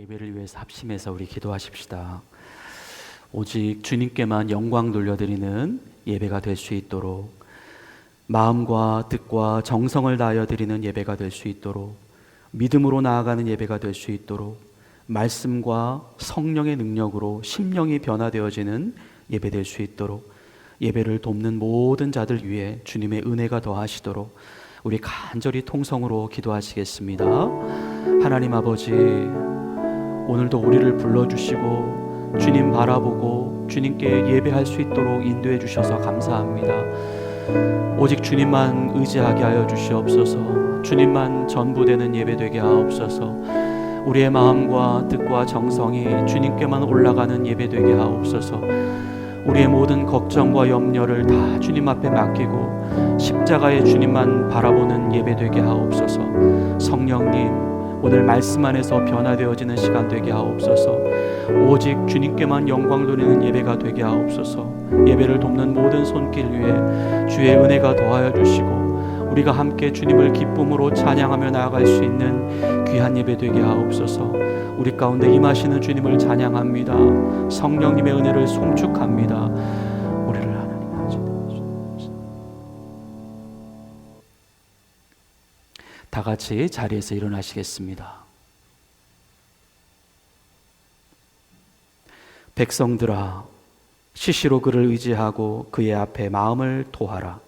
예배를 위해서 합심해서 우리 기도하십시다. 오직 주님께만 영광 돌려드리는 예배가 될 수 있도록, 마음과 뜻과 정성을 다하여 드리는 예배가 될 수 있도록, 믿음으로 나아가는 예배가 될 수 있도록, 말씀과 성령의 능력으로 심령이 변화되어지는 예배 될 수 있도록, 예배를 돕는 모든 자들 위해 주님의 은혜가 더하시도록 우리 간절히 통성으로 기도하시겠습니다. 하나님 아버지, 오늘도 우리를 불러주시고 주님 바라보고 주님께 예배할 수 있도록 인도해 주셔서 감사합니다. 오직 주님만 의지하게 하여 주시옵소서. 주님만 전부되는 예배 되게 하옵소서. 우리의 마음과 뜻과 정성이 주님께만 올라가는 예배 되게 하옵소서. 우리의 모든 걱정과 염려를 다 주님 앞에 맡기고 십자가의 주님만 바라보는 예배 되게 하옵소서. 성령님, 오늘 말씀 안에서 변화되어지는 시간 되게 하옵소서. 오직 주님께만 영광 돌리는 예배가 되게 하옵소서. 예배를 돕는 모든 손길 위에 주의 은혜가 더하여 주시고 우리가 함께 주님을 기쁨으로 찬양하며 나아갈 수 있는 귀한 예배 되게 하옵소서. 우리 가운데 임하시는 주님을 찬양합니다. 성령님의 은혜를 송축합니다. 우리를 하나님 다 같이 자리에서 일어나시겠습니다. 백성들아, 시시로 그를 의지하고 그의 앞에 마음을 토하라.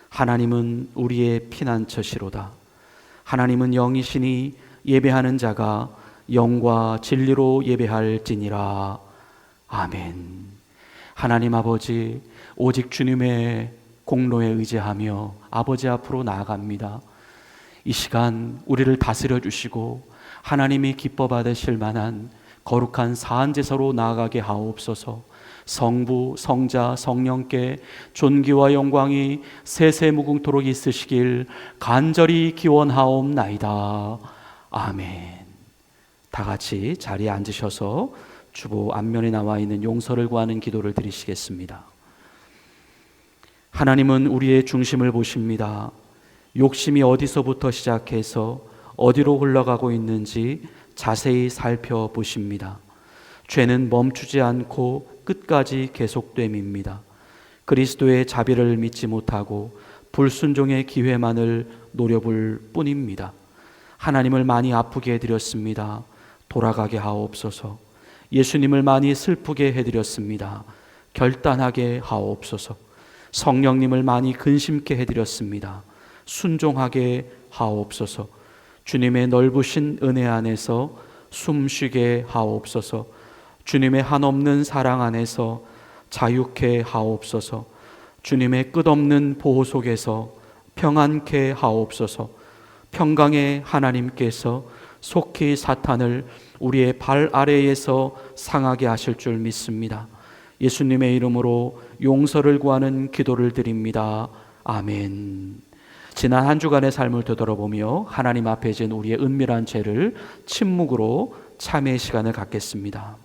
하나님은 우리의 피난처시로다. 하나님은 영이시니 예배하는 자가 영과 진리로 예배할지니라. 아멘. 하나님 아버지, 오직 주님의 공로에 의지하며 아버지 앞으로 나아갑니다. 이 시간 우리를 다스려 주시고 하나님이 기뻐 받으실 만한 거룩한 사안제사로 나아가게 하옵소서. 성부, 성자, 성령께 존귀와 영광이 세세무궁토록 있으시길 간절히 기원하옵나이다. 아멘. 다 같이 자리에 앉으셔서 주보 앞면에 나와 있는 용서를 구하는 기도를 드리시겠습니다. 하나님은 우리의 중심을 보십니다. 욕심이 어디서부터 시작해서 어디로 흘러가고 있는지 자세히 살펴보십니다. 죄는 멈추지 않고 끝까지 계속됨입니다. 그리스도의 자비를 믿지 못하고 불순종의 기회만을 노려볼 뿐입니다. 하나님을 많이 아프게 해드렸습니다. 돌아가게 하옵소서. 예수님을 많이 슬프게 해드렸습니다. 결단하게 하옵소서. 성령님을 많이 근심케 해드렸습니다. 순종하게 하옵소서. 주님의 넓으신 은혜 안에서 숨쉬게 하옵소서. 주님의 한없는 사랑 안에서 자유케 하옵소서. 주님의 끝없는 보호 속에서 평안케 하옵소서. 평강의 하나님께서 속히 사탄을 우리의 발 아래에서 상하게 하실 줄 믿습니다. 예수님의 이름으로 용서를 구하는 기도를 드립니다. 아멘. 지난 한 주간의 삶을 되돌아보며 하나님 앞에 진 우리의 은밀한 죄를 침묵으로 참회의 시간을 갖겠습니다.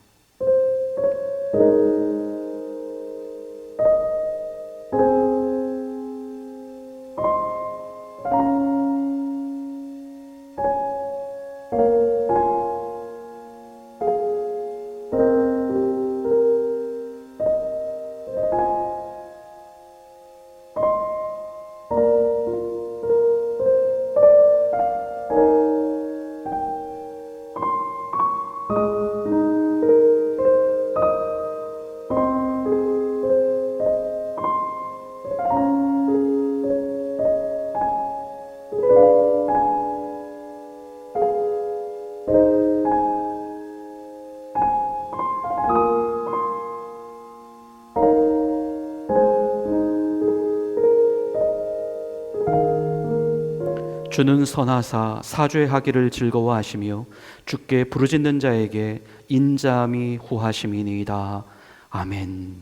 주는 선하사 사죄하기를 즐거워하시며 주께 부르짖는 자에게 인자함이 후하심이니이다. 아멘.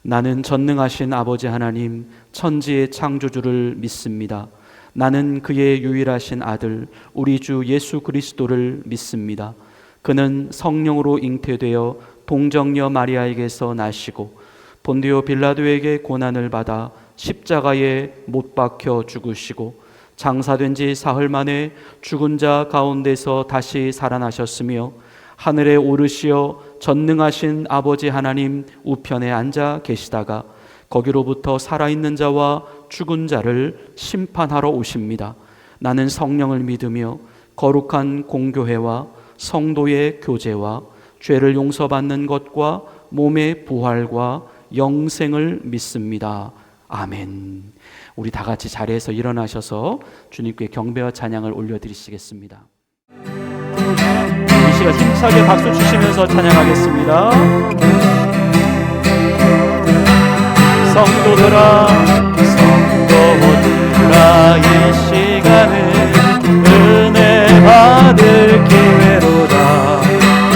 나는 전능하신 아버지 하나님 천지의 창조주를 믿습니다. 나는 그의 유일하신 아들 우리 주 예수 그리스도를 믿습니다. 그는 성령으로 잉태되어 동정녀 마리아에게서 나시고 본디오 빌라도에게 고난을 받아 십자가에 못 박혀 죽으시고 장사된 지 사흘 만에 죽은 자 가운데서 다시 살아나셨으며 하늘에 오르시어 전능하신 아버지 하나님 우편에 앉아 계시다가 거기로부터 살아있는 자와 죽은 자를 심판하러 오십니다. 나는 성령을 믿으며 거룩한 공교회와 성도의 교제와 죄를 용서받는 것과 몸의 부활과 영생을 믿습니다. 아멘. 우리 다 같이 자리에서 일어나셔서 주님께 경배와 찬양을 올려드리시겠습니다. 이 시간 힘차게 박수 치시면서 찬양하겠습니다. 성도들아 이 시간은 은혜 받을 기회로다.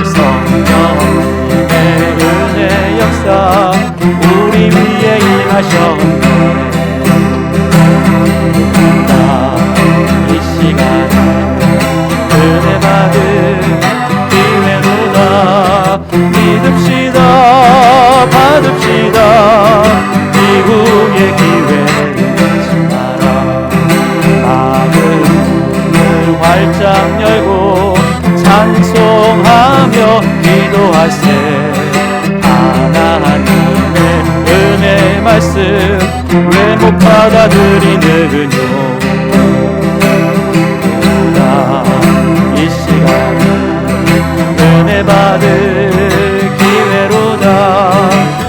성령님의 은혜 역사 우리 위에 임하셨네. 이 시간은 은혜 받을 기회로다. 믿읍시다 받읍시다. 이후의 기회를 잊지 마라. 마음을 활짝 열고 찬송하며 기도하세. 하나님의 은혜 말씀 왜 못 받아들이느뇨. 이 시간은 은혜 받을 기회로다.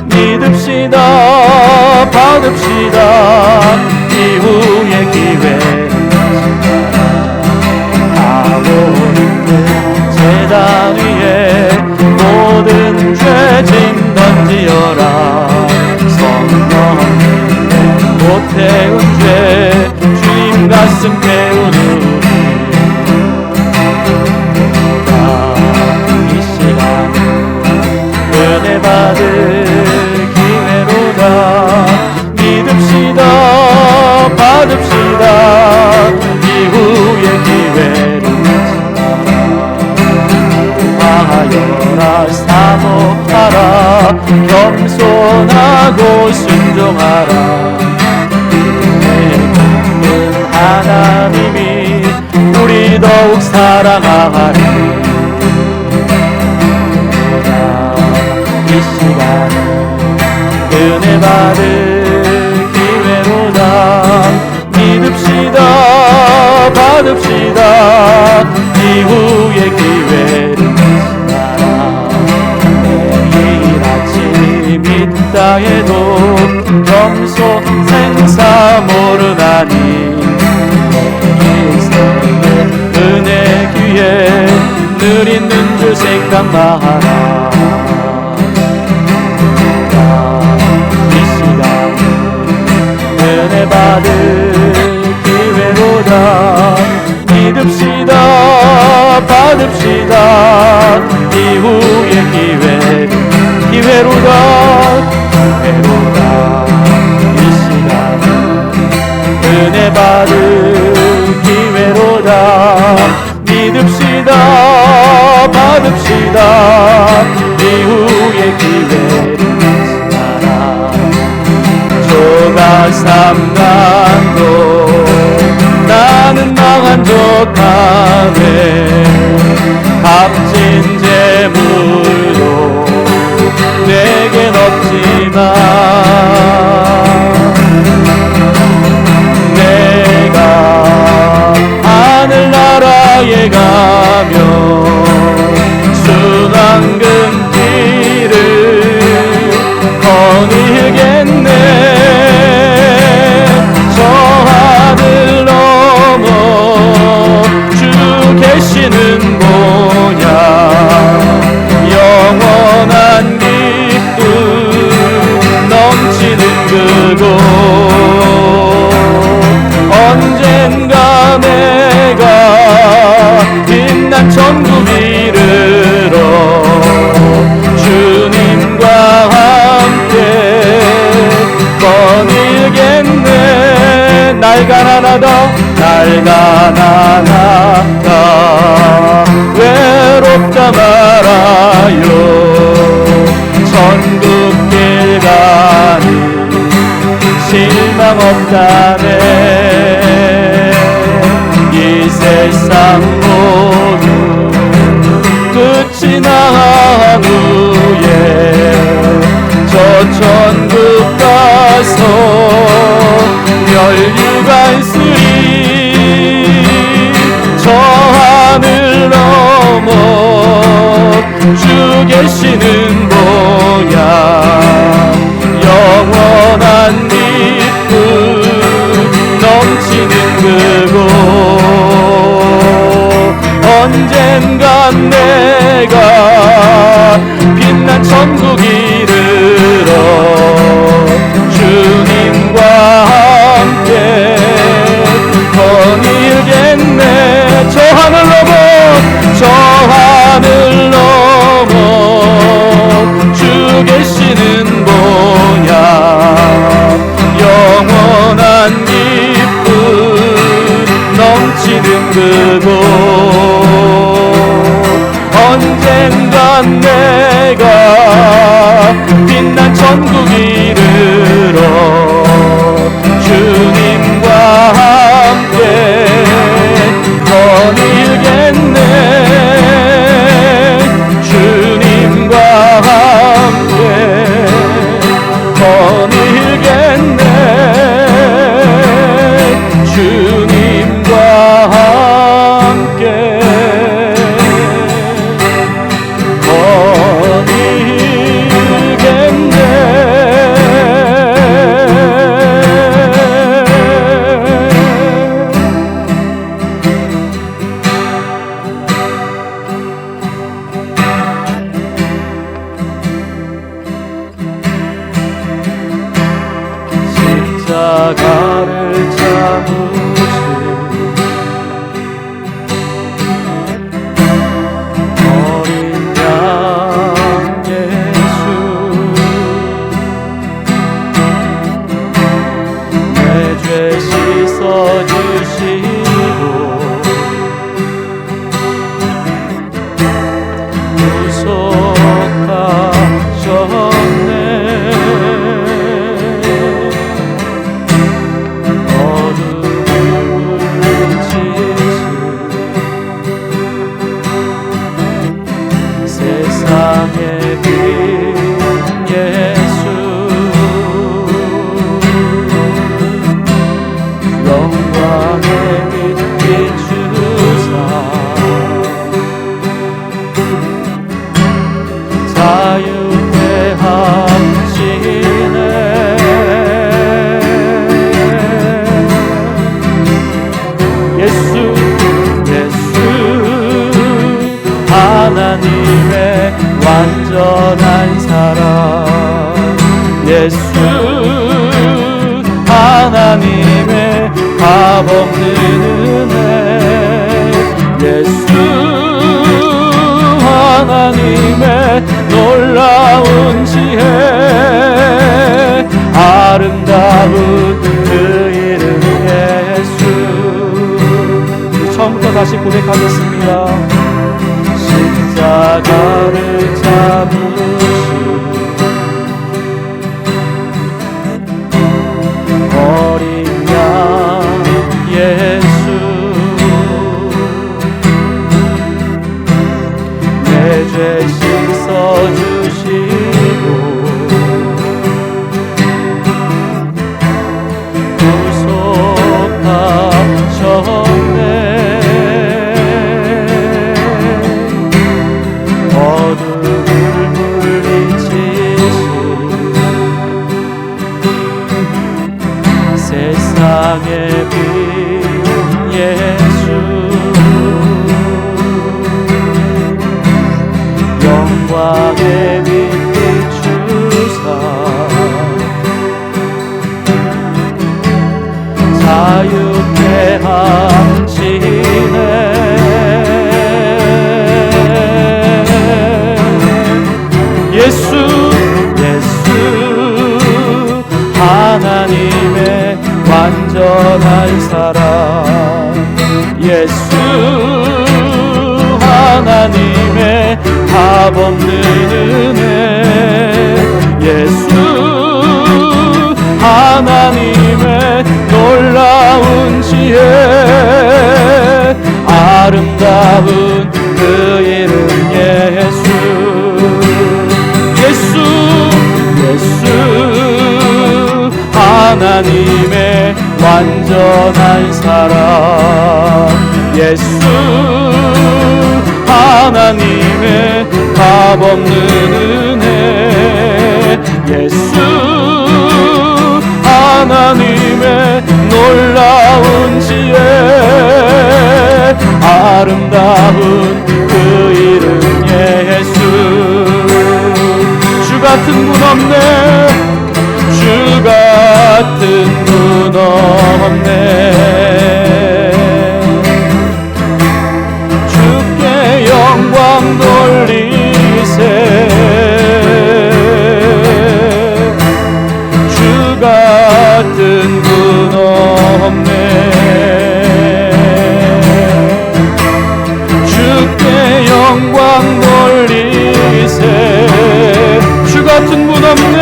믿읍시다 받읍시다. 이후의 기회를 하고 있는 제단 위에 모든 죄짐 던지어라. 성령님의 못 태운 죄 주님 가슴 태우는 이 시간은 은혜 받을 기회로다. 믿읍시다 받읍시다. 이후의 기회를 구하여라 사모하라. 겸손하고 순종하라. 믿는 하나님이 우리 더욱 사랑하리. 이 시간은 은혜 받을 기회로다. 믿읍시다 받읍시다. 이후의 기회를 지나라. 매일 아침 이 땅에도 겸손 생사 모르나니. 인생의 은혜 귀에 늘 있는 줄 생각만 하라. 은혜 받을 기회로다. 믿읍시다 받읍시다. 이후의 기회로다. 이 시간은 은혜 받을 기회로다. 믿읍시다 받읍시다. 이후의 기회를 지나라. 조각 삼간도 나는 망한 족하네. 값진 재물도 내겐 없지만 내가 하늘나라에 가면 순환금 길을 거닐겠네. 저 하늘 넘어 주 계시는 곳야. 영원한 기쁨 넘치는 그곳. 언젠가 내가 빛난 천국 이르러 주님과 함께 거닐겠네. 날 가난하다 외롭다 말아요. 천국 길 가니 실망 없다네. 세상 모두 끝이 난 후에 저 천국 가서 멸류가 있으리. 저 하늘 넘어 주 계시는 모양 영원한 기쁨 넘치는 그곳 언젠간 내가 빛난 천국 이르러 주님과 함께 거닐겠네. 저 하늘 넘어 주 계시는 모양 영원한 기쁨 넘치는 그곳 언젠간 내가 빛난 천국 이르러 주님과 함께 거닐겠네. 주님과 함께 거닐겠네. 주님과 함께 거닐겠네. 십자가를 잡으신 어린 양 예수 내 죄 씻어주시고 구속하셨네. 세상의 빛 예수 영광의 빛 비추사 자유케 하시네. 예수 하나님의 완전한 사랑 예수 하나님의 값없는 은혜 예수 하나님의 놀라운 지혜 아름다운 그 이름 예수. 처음부터 다시 고백하겠습니다. 십자가를 잡으신 어린 양 예수 내 죄 씻어주시고 구속하셨네. 어둠을 물리치신 세상의 빛 예수 영광의 빛 비추사 자유케 하시네. 예수 하나님의 완전한 사랑 예수 하나님의 값없는 은혜 예수 하나님의 놀라운 지혜 아름다운 그 이름 예수. 예수 예수 하나님의 완전한 사랑. 예수 하나님의 값없는 은혜. 예수 하나님의 놀라운 지혜. 아름다운 그 이름 예수. 주 같은 분 없네. 주 같은 분 없네. 주께 영광 돌리세. 주 같은 분 없네. 주께 영광 돌리세. 주 같은 분 없네.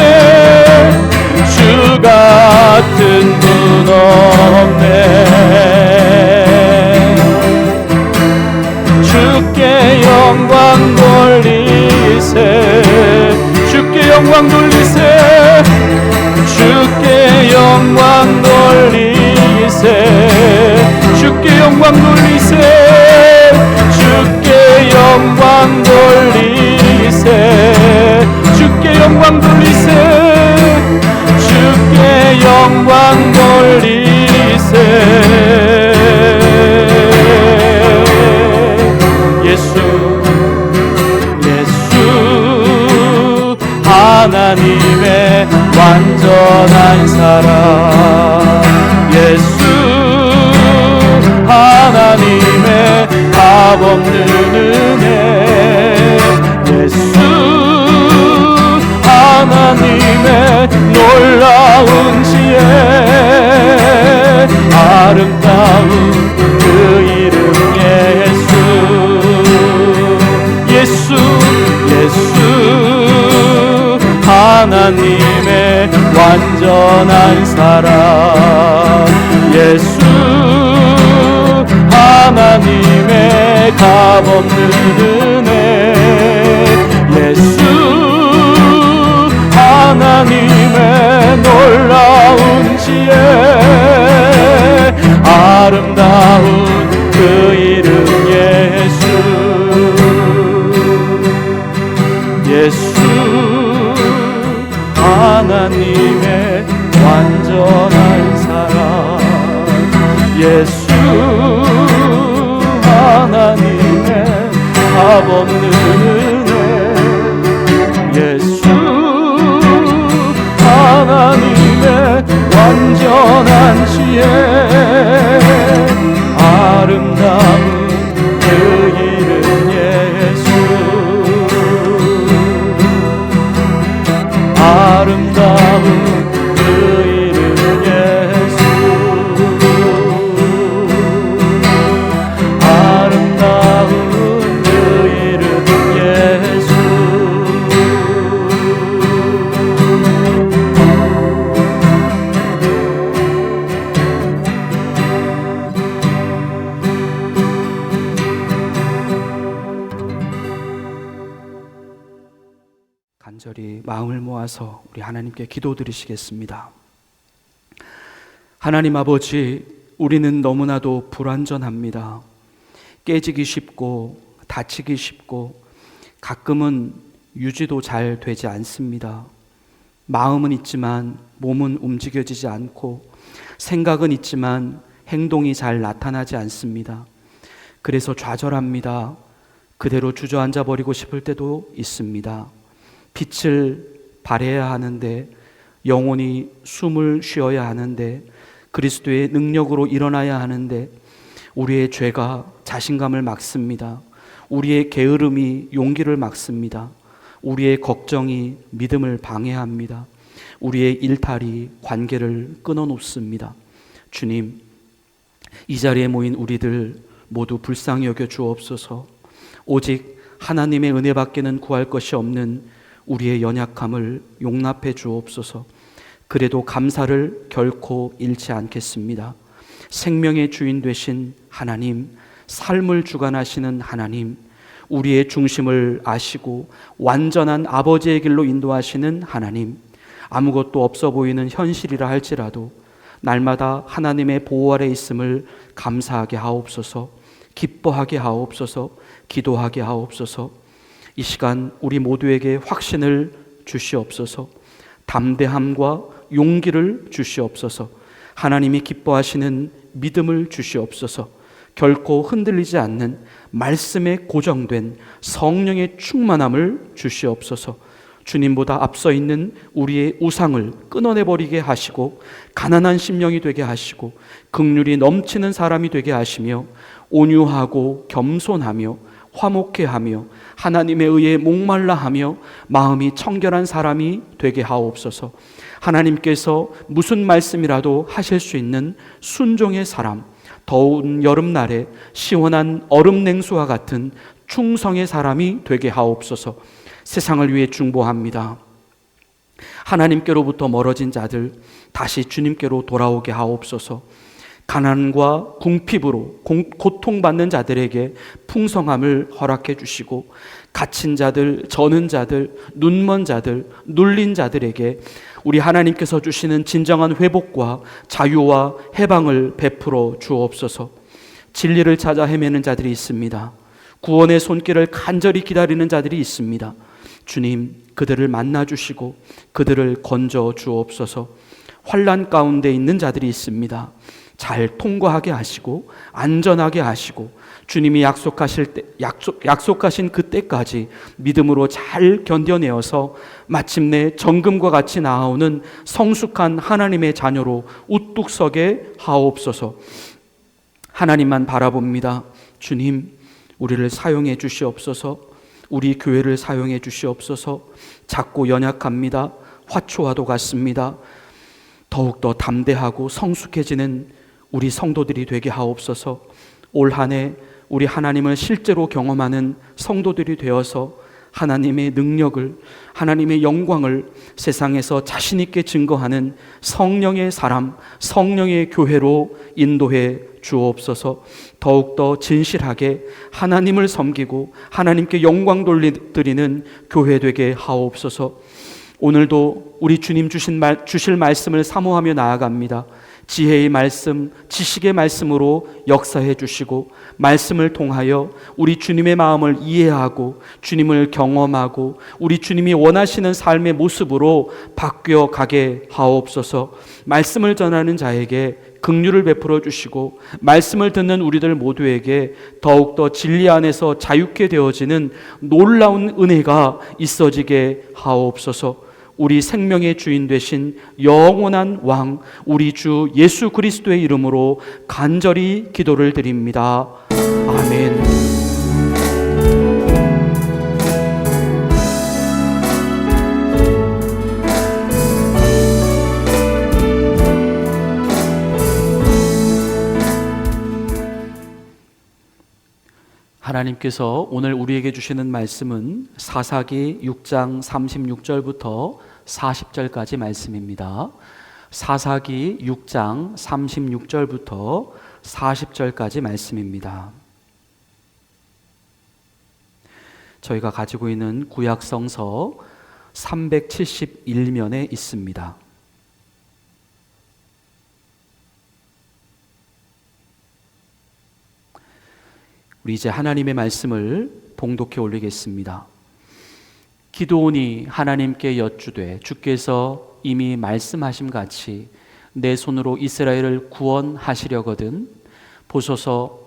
주 같은 분 없네. 주께 영광 돌리세. 주께 영광 돌리세. 주께 영광 돌리세. 주께 영광 돌리세. 주께 영광 돌리세. 주께 영광 돌리세. 주께 영광 돌리세. 예수 예수 하나님의 완전한 사랑. 예수 하나님의 값없는 은혜. 예수 하나님의 놀라운 지혜. 아름다운 그 이름 예수. 예수 예수 하나님의 완전한 사랑. 예수 하나님의 값없는 은혜. 예수 하나님의 놀라운 지혜. 아름다운 그 이름 예수. 예수 하나님의 완전한 사랑. 예수 하나님의 값없는 은혜. 예수 하나님의 완전한 지혜. 아름다운 그 이름 예수. 아름다운 그 이름 예수. 아름다운 그 이름 예수. 간절히 마음을 모아서 우리 하나님께 기도드리시겠습니다. 하나님 아버지, 우리는 너무나도 불완전합니다. 깨지기 쉽고 다치기 쉽고 가끔은 유지도 잘 되지 않습니다. 마음은 있지만 몸은 움직여지지 않고 생각은 있지만 행동이 잘 나타나지 않습니다. 그래서 좌절합니다. 그대로 주저앉아 버리고 싶을 때도 있습니다. 빛을 발해야 하는데, 영혼이 숨을 쉬어야 하는데, 그리스도의 능력으로 일어나야 하는데 우리의 죄가 자신감을 막습니다. 우리의 게으름이 용기를 막습니다. 우리의 걱정이 믿음을 방해합니다. 우리의 일탈이 관계를 끊어놓습니다. 주님, 이 자리에 모인 우리들 모두 불쌍히 여겨 주옵소서. 오직 하나님의 은혜밖에는 구할 것이 없는 우리의 연약함을 용납해 주옵소서. 그래도 감사를 결코 잃지 않겠습니다. 생명의 주인 되신 하나님, 삶을 주관하시는 하나님, 우리의 중심을 아시고 완전한 아버지의 길로 인도하시는 하나님, 아무것도 없어 보이는 현실이라 할지라도 날마다 하나님의 보호 아래 있음을 감사하게 하옵소서, 기뻐하게 하옵소서, 기도하게 하옵소서. 이 시간 우리 모두에게 확신을 주시옵소서, 담대함과 용기를 주시옵소서, 하나님이 기뻐하시는 믿음을 주시옵소서, 결코 흔들리지 않는 말씀에 고정된 성령의 충만함을 주시옵소서. 주님보다 앞서 있는 우리의 우상을 끊어내버리게 하시고 가난한 심령이 되게 하시고 긍휼이 넘치는 사람이 되게 하시며 온유하고 겸손하며 화목해하며 하나님에 의해 목말라하며 마음이 청결한 사람이 되게 하옵소서. 하나님께서 무슨 말씀이라도 하실 수 있는 순종의 사람, 더운 여름날에 시원한 얼음 냉수와 같은 충성의 사람이 되게 하옵소서. 세상을 위해 중보합니다. 하나님께로부터 멀어진 자들 다시 주님께로 돌아오게 하옵소서. 가난과 궁핍으로 고통받는 자들에게 풍성함을 허락해 주시고 갇힌 자들, 저는 자들, 눈먼 자들, 눌린 자들에게 우리 하나님께서 주시는 진정한 회복과 자유와 해방을 베풀어 주옵소서. 진리를 찾아 헤매는 자들이 있습니다. 구원의 손길을 간절히 기다리는 자들이 있습니다. 주님, 그들을 만나 주시고 그들을 건져 주옵소서. 환난 가운데 있는 자들이 있습니다. 잘 통과하게 하시고 안전하게 하시고 주님이 약속하신 그때까지 믿음으로 잘 견뎌내어서 마침내 정금과 같이 나아오는 성숙한 하나님의 자녀로 우뚝 서게 하옵소서. 하나님만 바라봅니다. 주님, 우리를 사용해 주시옵소서. 우리 교회를 사용해 주시옵소서. 작고 연약합니다. 화초와도 같습니다. 더욱더 담대하고 성숙해지는 우리 성도들이 되게 하옵소서. 올 한 해 우리 하나님을 실제로 경험하는 성도들이 되어서 하나님의 능력을, 하나님의 영광을 세상에서 자신 있게 증거하는 성령의 사람, 성령의 교회로 인도해 주옵소서. 더욱더 진실하게 하나님을 섬기고 하나님께 영광 돌리드리는 교회 되게 하옵소서. 오늘도 우리 주님 주실 말씀을 사모하며 나아갑니다. 지혜의 말씀, 지식의 말씀으로 역사해 주시고 말씀을 통하여 우리 주님의 마음을 이해하고 주님을 경험하고 우리 주님이 원하시는 삶의 모습으로 바뀌어 가게 하옵소서. 말씀을 전하는 자에게 긍휼을 베풀어 주시고 말씀을 듣는 우리들 모두에게 더욱더 진리 안에서 자유케 되어지는 놀라운 은혜가 있어지게 하옵소서. 우리 생명의 주인 되신 영원한 왕 우리 주 예수 그리스도의 이름으로 간절히 기도를 드립니다. 아멘. 하나님께서 오늘 우리에게 주시는 말씀은 사사기 6장 36절부터 40절까지 말씀입니다. 사사기 6장 36절부터 40절까지 말씀입니다. 저희가 가지고 있는 구약 성서 371면에 있습니다. 우리 이제 하나님의 말씀을 봉독해 올리겠습니다. 기드온이 하나님께 여쭈되 주께서 이미 말씀하심 같이 내 손으로 이스라엘을 구원하시려거든 보소서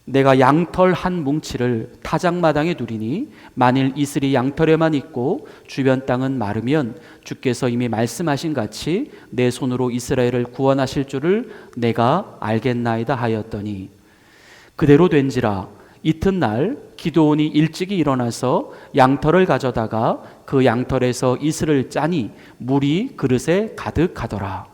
내가 양털 한 뭉치를 타작마당에 두리니 만일 이슬이 양털에만 있고 주변 땅은 마르면 주께서 이미 말씀하신 같이 내 손으로 이스라엘을 구원하실 줄을 내가 알겠나이다 하였더니 그대로 된지라 이튿날 기드온이 일찍이 일어나서 양털을 가져다가 그 양털에서 이슬을 짜니 물이 그릇에 가득하더라.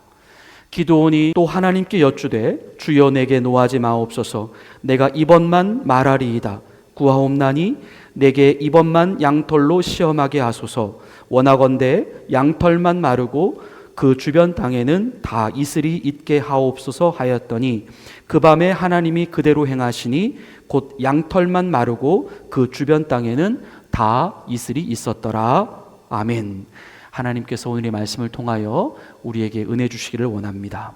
기드온이 또 하나님께 여쭈되 주여 내게 노하지 마옵소서 내가 이번만 말하리이다 구하옵나니 내게 이번만 양털로 시험하게 하소서 원하건대 양털만 마르고 그 주변 땅에는 다 이슬이 있게 하옵소서 하였더니 그 밤에 하나님이 그대로 행하시니 곧 양털만 마르고 그 주변 땅에는 다 이슬이 있었더라. 아멘. 하나님께서 오늘의 말씀을 통하여 우리에게 은혜 주시기를 원합니다.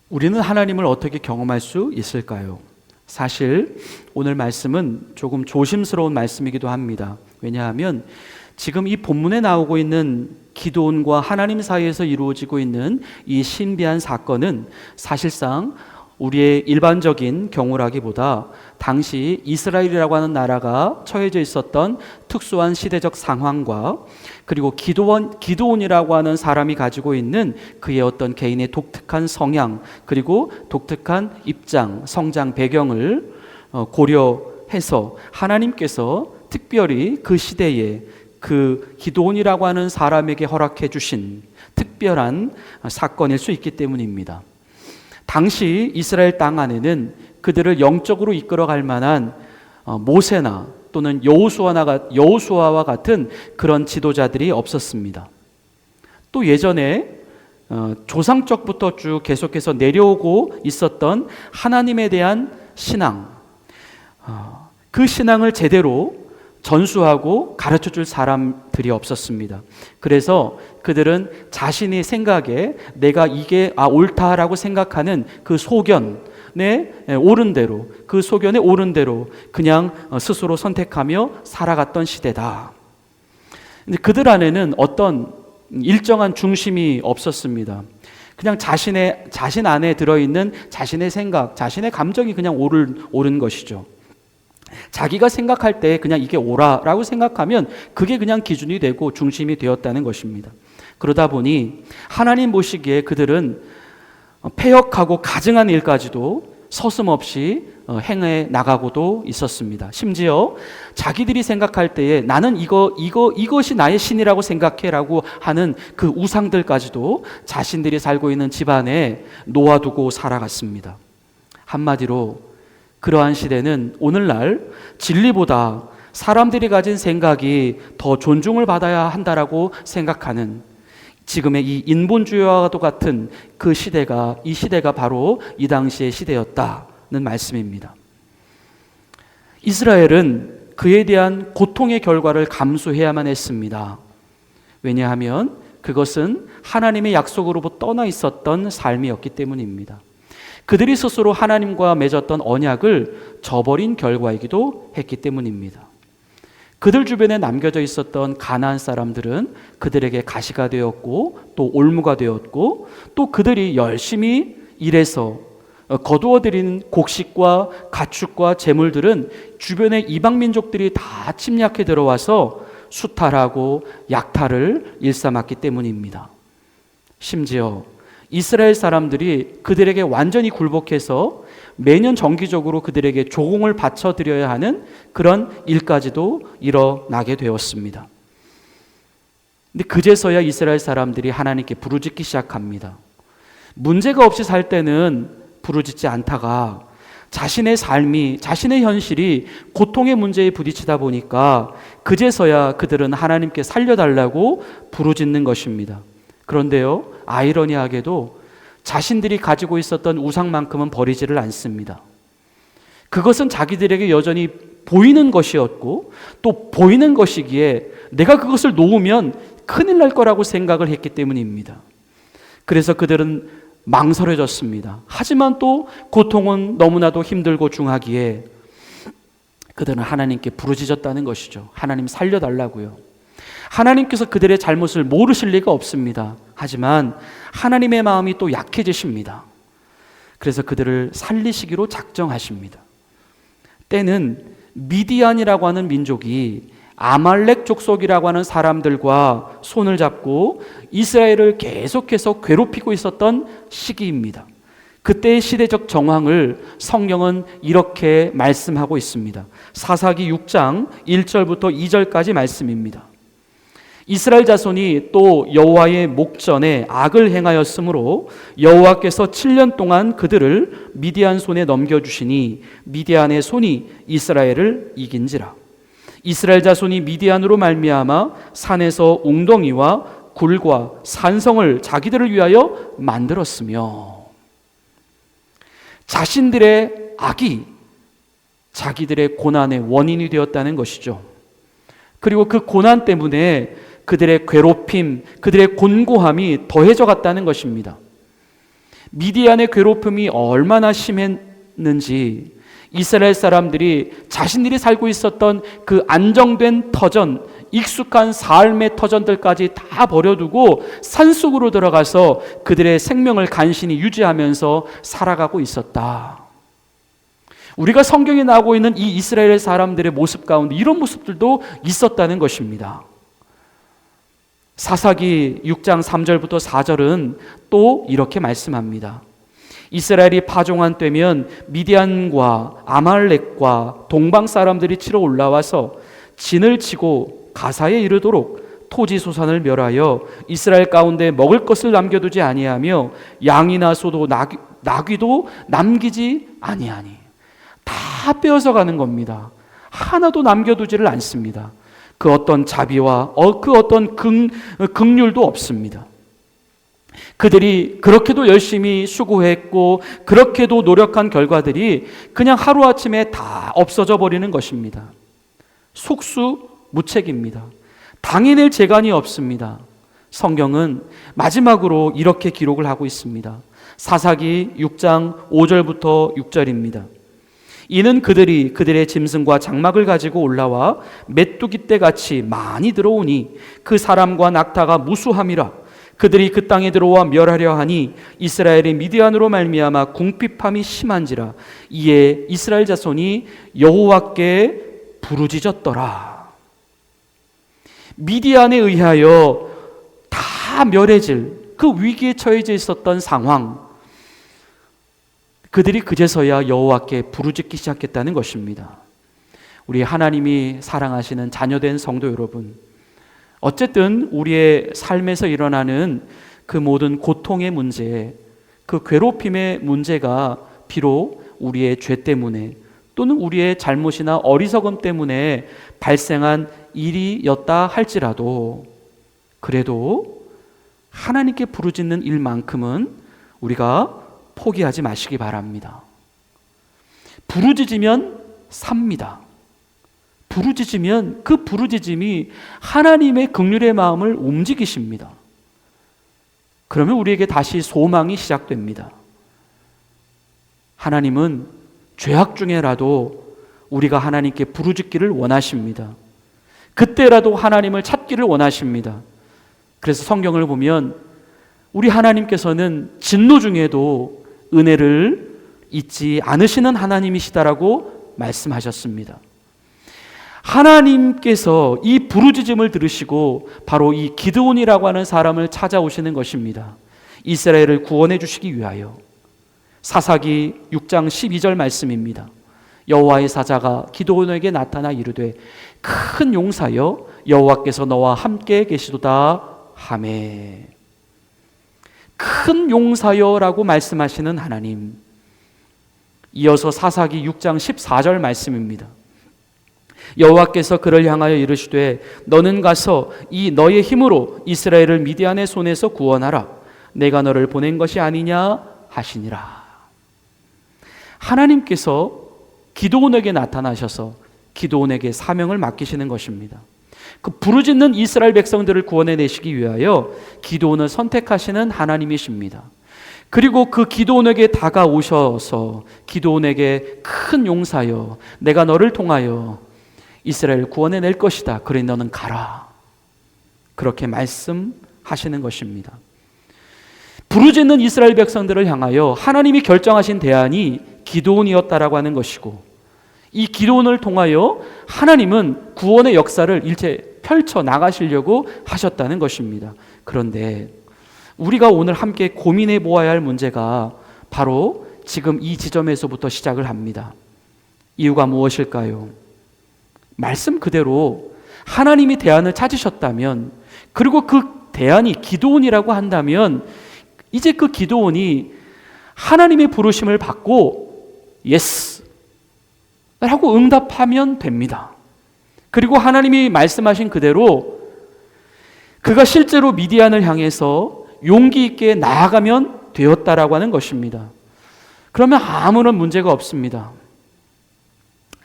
우리는 하나님을 어떻게 경험할 수 있을까요? 사실 오늘 말씀은 조금 조심스러운 말씀이기도 합니다. 왜냐하면 지금 이 본문에 나오고 있는 기드온과 하나님 사이에서 이루어지고 있는 이 신비한 사건은 사실상 우리의 일반적인 경우라기보다 당시 이스라엘이라고 하는 나라가 처해져 있었던 특수한 시대적 상황과 그리고 기드온이라고 하는 사람이 가지고 있는 그의 어떤 개인의 독특한 성향 그리고 독특한 입장, 성장 배경을 고려해서 하나님께서 특별히 그 시대에 그 기드온이라고 하는 사람에게 허락해 주신 특별한 사건일 수 있기 때문입니다. 당시 이스라엘 땅 안에는 그들을 영적으로 이끌어갈 만한 모세나 또는 여호수아와 같은 그런 지도자들이 없었습니다. 또 예전에 조상적부터 쭉 계속해서 내려오고 있었던 하나님에 대한 신앙, 그 신앙을 제대로 전수하고 가르쳐줄 사람들이 없었습니다. 그래서 그들은 자신의 생각에 내가 이게 옳다라고 생각하는 그 소견에 옳은 대로, 그 소견에 옳은 대로 그냥 스스로 선택하며 살아갔던 시대다. 근데 그들 안에는 어떤 일정한 중심이 없었습니다. 그냥 자신 안에 들어있는 자신의 생각, 자신의 감정이 그냥 옳은 것이죠. 자기가 생각할 때 그냥 이게 옳아라고 생각하면 그게 그냥 기준이 되고 중심이 되었다는 것입니다. 그러다 보니 하나님 보시기에 그들은 패역하고 가증한 일까지도 서슴없이 행해 나가고도 있었습니다. 심지어 자기들이 생각할 때에 나는 이것이 나의 신이라고 생각해라고 하는 그 우상들까지도 자신들이 살고 있는 집안에 놓아두고 살아갔습니다. 한마디로 그러한 시대는 오늘날 진리보다 사람들이 가진 생각이 더 존중을 받아야 한다라고 생각하는 지금의 이 인본주의와도 같은 이 시대가 바로 이 당시의 시대였다는 말씀입니다. 이스라엘은 그에 대한 고통의 결과를 감수해야만 했습니다. 왜냐하면 그것은 하나님의 약속으로부터 떠나 있었던 삶이었기 때문입니다. 그들이 스스로 하나님과 맺었던 언약을 저버린 결과이기도 했기 때문입니다. 그들 주변에 남겨져 있었던 가나안 사람들은 그들에게 가시가 되었고 또 올무가 되었고 또 그들이 열심히 일해서 거두어들인 곡식과 가축과 재물들은 주변의 이방 민족들이 다 침략해 들어와서 수탈하고 약탈을 일삼았기 때문입니다. 심지어 이스라엘 사람들이 그들에게 완전히 굴복해서 매년 정기적으로 그들에게 조공을 바쳐드려야 하는 그런 일까지도 일어나게 되었습니다. 근데 그제서야 이스라엘 사람들이 하나님께 부르짖기 시작합니다. 문제가 없이 살 때는 부르짖지 않다가 자신의 삶이, 자신의 현실이 고통의 문제에 부딪히다 보니까 그제서야 그들은 하나님께 살려달라고 부르짖는 것입니다. 그런데요, 아이러니하게도 자신들이 가지고 있었던 우상만큼은 버리지를 않습니다. 그것은 자기들에게 여전히 보이는 것이었고 또 보이는 것이기에 내가 그것을 놓으면 큰일 날 거라고 생각을 했기 때문입니다. 그래서 그들은 망설여졌습니다. 하지만 또 고통은 너무나도 힘들고 중하기에 그들은 하나님께 부르짖었다는 것이죠. 하나님 살려달라고요. 하나님께서 그들의 잘못을 모르실 리가 없습니다. 하지만 하나님의 마음이 또 약해지십니다. 그래서 그들을 살리시기로 작정하십니다. 때는 미디안이라고 하는 민족이 아말렉 족속이라고 하는 사람들과 손을 잡고 이스라엘을 계속해서 괴롭히고 있었던 시기입니다. 그때의 시대적 정황을 성경은 이렇게 말씀하고 있습니다. 사사기 6장 1절부터 2절까지 말씀입니다. 이스라엘 자손이 또 여호와의 목전에 악을 행하였으므로 여호와께서 7년 동안 그들을 미디안 손에 넘겨주시니 미디안의 손이 이스라엘을 이긴지라. 이스라엘 자손이 미디안으로 말미암아 산에서 웅덩이와 굴과 산성을 자기들을 위하여 만들었으며 자신들의 악이 자기들의 고난의 원인이 되었다는 것이죠. 그리고 그 고난 때문에 그들의 괴롭힘, 그들의 곤고함이 더해져 갔다는 것입니다. 미디안의 괴롭힘이 얼마나 심했는지 이스라엘 사람들이 자신들이 살고 있었던 그 안정된 터전, 익숙한 삶의 터전들까지 다 버려두고 산속으로 들어가서 그들의 생명을 간신히 유지하면서 살아가고 있었다. 우리가 성경에 나오고 있는 이 이스라엘 사람들의 모습 가운데 이런 모습들도 있었다는 것입니다. 사사기 6장 3절부터 4절은 또 이렇게 말씀합니다. 이스라엘이 파종한 때면 미디안과 아말렉과 동방 사람들이 치러 올라와서 진을 치고 가사에 이르도록 토지 소산을 멸하여 이스라엘 가운데 먹을 것을 남겨두지 아니하며 양이나 소도 나귀도 남기지 아니하니. 다 빼어서 가는 겁니다. 하나도 남겨두지를 않습니다. 그 어떤 자비와 그 어떤 긍휼도 없습니다. 그들이 그렇게도 열심히 수고했고 그렇게도 노력한 결과들이 그냥 하루아침에 다 없어져 버리는 것입니다. 속수무책입니다. 당해낼 재간이 없습니다. 성경은 마지막으로 이렇게 기록을 하고 있습니다. 사사기 6장 5절부터 6절입니다. 이는 그들이 그들의 짐승과 장막을 가지고 올라와 메뚜기 떼같이 많이 들어오니 그 사람과 낙타가 무수함이라. 그들이 그 땅에 들어와 멸하려 하니 이스라엘이 미디안으로 말미암아 궁핍함이 심한지라. 이에 이스라엘 자손이 여호와께 부르짖었더라. 미디안에 의하여 다 멸해질 그 위기에 처해져 있었던 상황, 그들이 그제서야 여호와께 부르짖기 시작했다는 것입니다. 우리 하나님이 사랑하시는 자녀된 성도 여러분, 어쨌든 우리의 삶에서 일어나는 그 모든 고통의 문제, 그 괴롭힘의 문제가 비록 우리의 죄 때문에 또는 우리의 잘못이나 어리석음 때문에 발생한 일이었다 할지라도 그래도 하나님께 부르짖는 일만큼은 우리가 포기하지 마시기 바랍니다. 부르짖으면 삽니다. 부르짖으면 그 부르짖음이 하나님의 긍휼의 마음을 움직이십니다. 그러면 우리에게 다시 소망이 시작됩니다. 하나님은 죄악 중에라도 우리가 하나님께 부르짖기를 원하십니다. 그때라도 하나님을 찾기를 원하십니다. 그래서 성경을 보면 우리 하나님께서는 진노 중에도 은혜를 잊지 않으시는 하나님이시다라고 말씀하셨습니다. 하나님께서 이 부르짖음을 들으시고 바로 이 기드온이라고 하는 사람을 찾아오시는 것입니다. 이스라엘을 구원해 주시기 위하여. 사사기 6장 12절 말씀입니다. 여호와의 사자가 기드온에게 나타나 이르되 큰 용사여 여호와께서 너와 함께 계시도다 하매. 큰 용사여라고 말씀하시는 하나님. 이어서 사사기 6장 14절 말씀입니다. 여호와께서 그를 향하여 이르시되 너는 가서 이 너의 힘으로 이스라엘을 미디안의 손에서 구원하라. 내가 너를 보낸 것이 아니냐 하시니라. 하나님께서 기드온에게 나타나셔서 기드온에게 사명을 맡기시는 것입니다. 그 부르짖는 이스라엘 백성들을 구원해내시기 위하여 기드온을 선택하시는 하나님이십니다. 그리고 그 기드온에게 다가오셔서 기드온에게 큰 용사여 내가 너를 통하여 이스라엘을 구원해낼 것이다. 그래 너는 가라. 그렇게 말씀하시는 것입니다. 부르짖는 이스라엘 백성들을 향하여 하나님이 결정하신 대안이 기드온이었다라고 하는 것이고, 이 기드온을 통하여 하나님은 구원의 역사를 일체 펼쳐 나가시려고 하셨다는 것입니다. 그런데 우리가 오늘 함께 고민해 보아야 할 문제가 바로 지금 이 지점에서부터 시작을 합니다. 이유가 무엇일까요? 말씀 그대로 하나님이 대안을 찾으셨다면, 그리고 그 대안이 기드온이라고 한다면 이제 그 기드온이 하나님의 부르심을 받고 예스 라고 응답하면 됩니다. 그리고 하나님이 말씀하신 그대로 그가 실제로 미디안을 향해서 용기 있게 나아가면 되었다라고 하는 것입니다. 그러면 아무런 문제가 없습니다.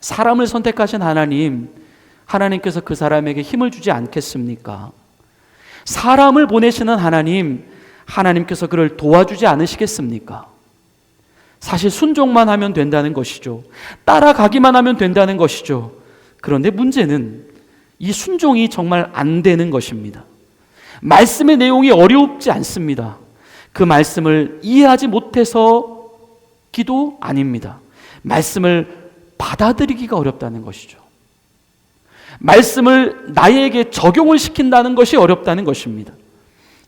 사람을 선택하신 하나님께서 그 사람에게 힘을 주지 않겠습니까? 사람을 보내시는 하나님께서 그를 도와주지 않으시겠습니까? 사실 순종만 하면 된다는 것이죠. 따라가기만 하면 된다는 것이죠. 그런데 문제는 이 순종이 정말 안 되는 것입니다. 말씀의 내용이 어렵지 않습니다. 그 말씀을 이해하지 못해서 기도 아닙니다. 말씀을 받아들이기가 어렵다는 것이죠. 말씀을 나에게 적용을 시킨다는 것이 어렵다는 것입니다.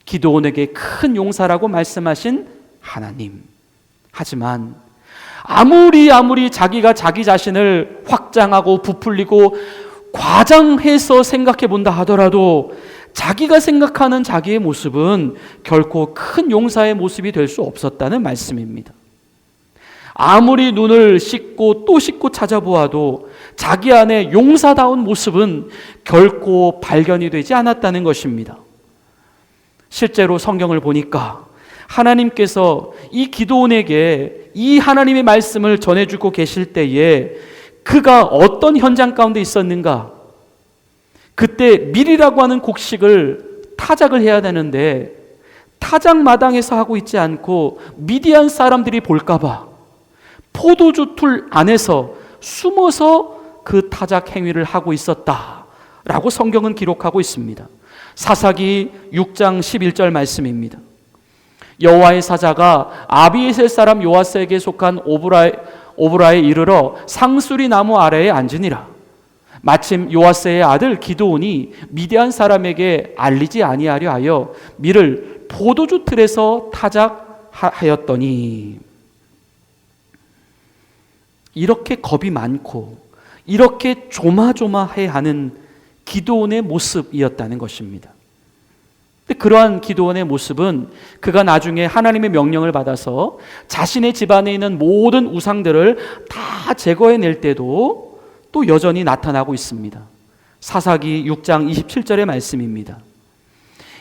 기드온에게 큰 용사라고 말씀하신 하나님. 하지만 아무리 자기가 자기 자신을 확장하고 부풀리고 과장해서 생각해 본다 하더라도 자기가 생각하는 자기의 모습은 결코 큰 용사의 모습이 될 수 없었다는 말씀입니다. 아무리 눈을 씻고 또 씻고 찾아보아도 자기 안에 용사다운 모습은 결코 발견이 되지 않았다는 것입니다. 실제로 성경을 보니까 하나님께서 이 기드온에게 이 하나님의 말씀을 전해주고 계실 때에 그가 어떤 현장 가운데 있었는가? 그때 밀이라고 하는 곡식을 타작을 해야 되는데 타작 마당에서 하고 있지 않고 미디안 사람들이 볼까봐 포도주 틀 안에서 숨어서 그 타작 행위를 하고 있었다라고 성경은 기록하고 있습니다. 사사기 6장 11절 말씀입니다. 여호와의 사자가 아비에셀 사람 요아스에게 속한 오브라에 이르러 상수리 나무 아래에 앉으니라. 마침 요아스의 아들 기드온이 미디안 사람에게 알리지 아니하려 하여 밀을 포도주 틀에서 타작하였더니, 이렇게 겁이 많고 이렇게 조마조마해하는 기드온의 모습이었다는 것입니다. 그러한 기드온의 모습은 그가 나중에 하나님의 명령을 받아서 자신의 집안에 있는 모든 우상들을 다 제거해낼 때도 또 여전히 나타나고 있습니다. 사사기 6장 27절의 말씀입니다.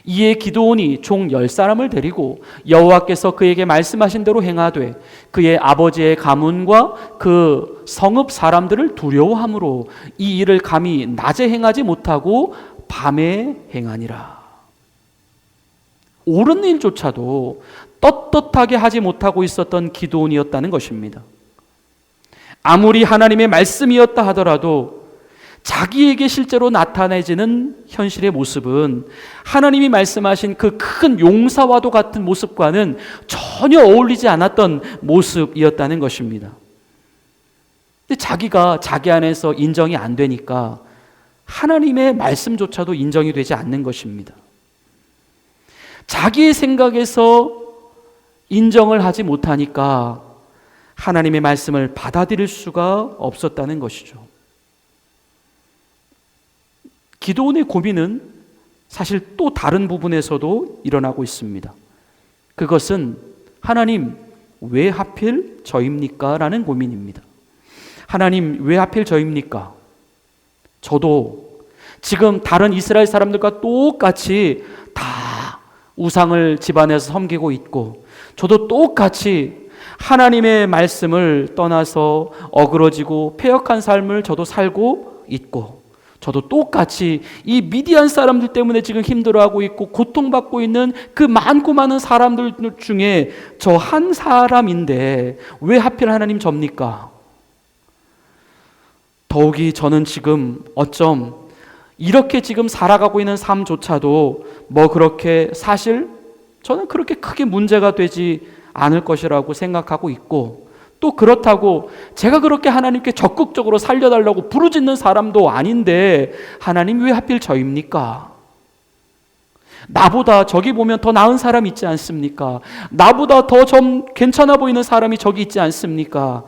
이에 기드온이 총 10사람을 데리고 여호와께서 그에게 말씀하신 대로 행하되 그의 아버지의 가문과 그 성읍 사람들을 두려워함으로 이 일을 감히 낮에 행하지 못하고 밤에 행하니라. 옳은 일조차도 떳떳하게 하지 못하고 있었던 기드온이었다는 것입니다. 아무리 하나님의 말씀이었다 하더라도 자기에게 실제로 나타내지는 현실의 모습은 하나님이 말씀하신 그 큰 용사와도 같은 모습과는 전혀 어울리지 않았던 모습이었다는 것입니다. 근데 자기가 자기 안에서 인정이 안 되니까 하나님의 말씀조차도 인정이 되지 않는 것입니다. 자기의 생각에서 인정을 하지 못하니까 하나님의 말씀을 받아들일 수가 없었다는 것이죠. 기드온의 고민은 사실 또 다른 부분에서도 일어나고 있습니다. 그것은 하나님, 왜 하필 저입니까? 라는 고민입니다. 하나님, 왜 하필 저입니까? 저도 지금 다른 이스라엘 사람들과 똑같이 다 우상을 집안에서 섬기고 있고, 저도 똑같이 하나님의 말씀을 떠나서 어그러지고 패역한 삶을 저도 살고 있고, 저도 똑같이 이 미디안 사람들 때문에 지금 힘들어하고 있고 고통받고 있는 그 많고 많은 사람들 중에 저 한 사람인데 왜 하필 하나님 접니까? 더욱이 저는 지금 어쩜 이렇게 지금 살아가고 있는 삶조차도 뭐 그렇게 사실 저는 그렇게 크게 문제가 되지 않을 것이라고 생각하고 있고, 또 그렇다고 제가 그렇게 하나님께 적극적으로 살려달라고 부르짖는 사람도 아닌데 하나님 왜 하필 저입니까? 나보다 저기 보면 더 나은 사람 있지 않습니까? 나보다 더 좀 괜찮아 보이는 사람이 저기 있지 않습니까?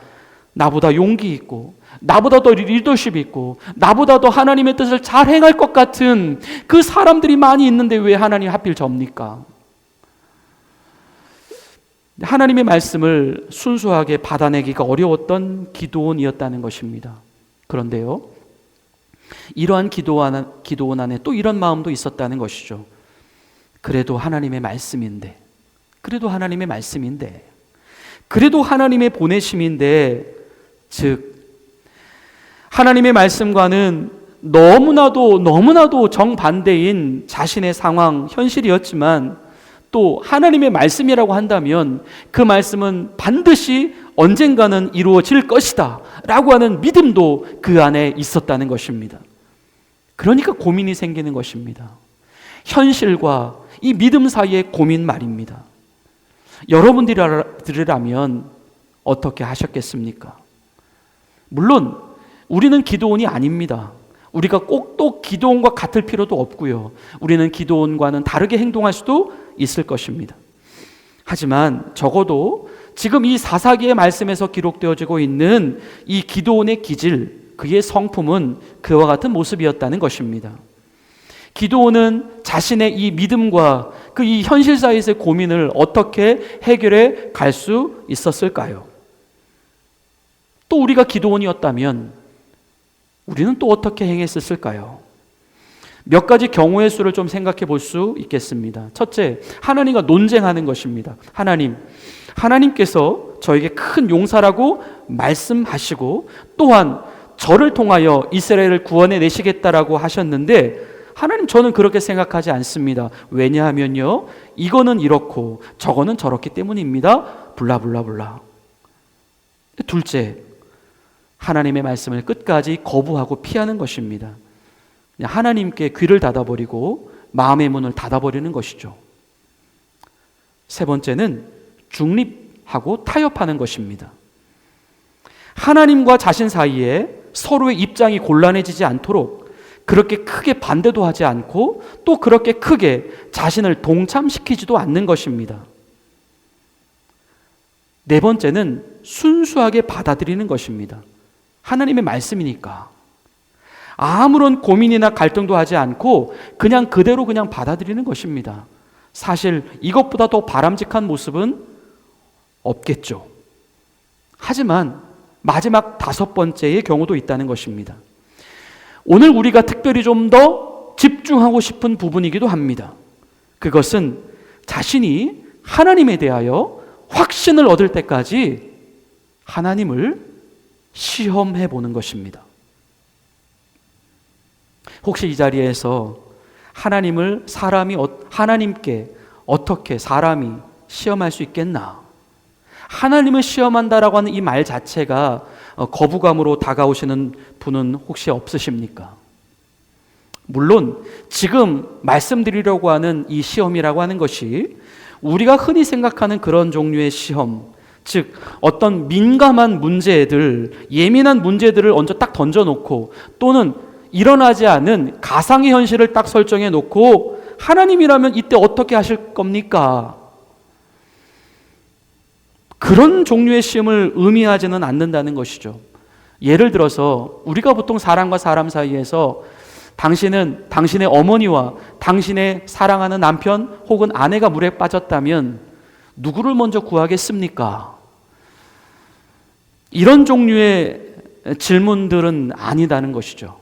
나보다 용기 있고 나보다 더 리더십 있고 나보다 더 하나님의 뜻을 잘 행할 것 같은 그 사람들이 많이 있는데 왜 하나님 하필 접니까? 하나님의 말씀을 순수하게 받아내기가 어려웠던 기드온이었다는 것입니다. 그런데요, 이러한 기도원 안에 또 이런 마음도 있었다는 것이죠. 그래도 하나님의 말씀인데, 그래도 하나님의 말씀인데, 그래도 하나님의 보내심인데, 즉 하나님의 말씀과는 너무나도 정반대인 자신의 상황, 현실이었지만 또 하나님의 말씀이라고 한다면 그 말씀은 반드시 언젠가는 이루어질 것이다 라고 하는 믿음도 그 안에 있었다는 것입니다. 그러니까 고민이 생기는 것입니다. 현실과 이 믿음 사이의 고민 말입니다. 여러분들이라면 어떻게 하셨겠습니까? 물론 우리는 기도원이 아닙니다. 우리가 꼭 또 기도원과 같을 필요도 없고요. 우리는 기도원과는 다르게 행동할 수도 있을 것입니다. 하지만 적어도 지금 이 사사기의 말씀에서 기록되어지고 있는 이 기도원의 기질, 그의 성품은 그와 같은 모습이었다는 것입니다. 기도원은 자신의 이 믿음과 그 이 현실 사이에서의 고민을 어떻게 해결해 갈 수 있었을까요? 또 우리가 기도원이었다면 우리는 또 어떻게 행했을까요? 몇 가지 경우의 수를 좀 생각해 볼 수 있겠습니다. 첫째, 하나님과 논쟁하는 것입니다. 하나님께서 저에게 큰 용사라고 말씀하시고 또한 저를 통하여 이스라엘을 구원해 내시겠다라고 하셨는데 하나님, 저는 그렇게 생각하지 않습니다. 왜냐하면요, 이거는 이렇고 저거는 저렇기 때문입니다. 블라블라블라. 둘째, 하나님의 말씀을 끝까지 거부하고 피하는 것입니다. 하나님께 귀를 닫아버리고 마음의 문을 닫아버리는 것이죠. 세 번째는 중립하고 타협하는 것입니다. 하나님과 자신 사이에 서로의 입장이 곤란해지지 않도록 그렇게 크게 반대도 하지 않고 또 그렇게 크게 자신을 동참시키지도 않는 것입니다. 네 번째는 순수하게 받아들이는 것입니다. 하나님의 말씀이니까 아무런 고민이나 갈등도 하지 않고 그냥 그대로 그냥 받아들이는 것입니다. 사실 이것보다 더 바람직한 모습은 없겠죠. 하지만 마지막 다섯 번째의 경우도 있다는 것입니다. 오늘 우리가 특별히 좀 더 집중하고 싶은 부분이기도 합니다. 그것은 자신이 하나님에 대하여 확신을 얻을 때까지 하나님을 시험해 보는 것입니다. 혹시 이 자리에서 하나님께 어떻게 사람이 시험할 수 있겠나? 하나님을 시험한다라고 하는 이 말 자체가 거부감으로 다가오시는 분은 혹시 없으십니까? 물론 지금 말씀드리려고 하는 이 시험이라고 하는 것이 우리가 흔히 생각하는 그런 종류의 시험, 즉 어떤 민감한 문제들, 예민한 문제들을 먼저 딱 던져놓고 또는 일어나지 않은 가상의 현실을 딱 설정해 놓고 하나님이라면 이때 어떻게 하실 겁니까? 그런 종류의 시험을 의미하지는 않는다는 것이죠. 예를 들어서 우리가 보통 사람과 사람 사이에서 당신은 당신의 어머니와 당신의 사랑하는 남편 혹은 아내가 물에 빠졌다면 누구를 먼저 구하겠습니까? 이런 종류의 질문들은 아니다는 것이죠.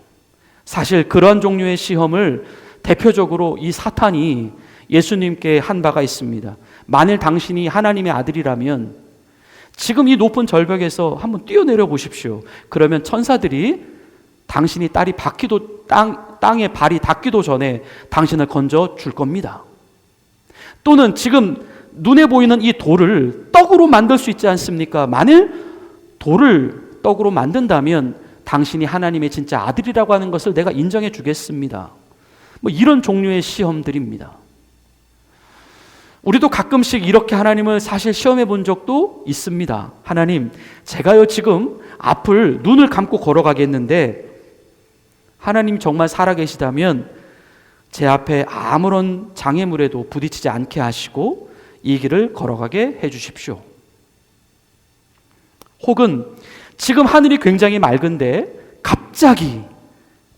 사실 그런 종류의 시험을 대표적으로 이 사탄이 예수님께 한 바가 있습니다. 만일 당신이 하나님의 아들이라면 지금 이 높은 절벽에서 한번 뛰어내려 보십시오. 그러면 천사들이 당신이 땅에 발이 닿기도 전에 당신을 건져 줄 겁니다. 또는 지금 눈에 보이는 이 돌을 떡으로 만들 수 있지 않습니까? 만일 돌을 떡으로 만든다면 당신이 하나님의 진짜 아들이라고 하는 것을 내가 인정해 주겠습니다. 이런 종류의 시험들입니다. 우리도 가끔씩 이렇게 하나님을 사실 시험해 본 적도 있습니다. 하나님, 제가요 지금 앞을 눈을 감고 걸어가겠는데 하나님 정말 살아계시다면 제 앞에 아무런 장애물에도 부딪히지 않게 하시고 이 길을 걸어가게 해주십시오. 혹은 지금 하늘이 굉장히 맑은데 갑자기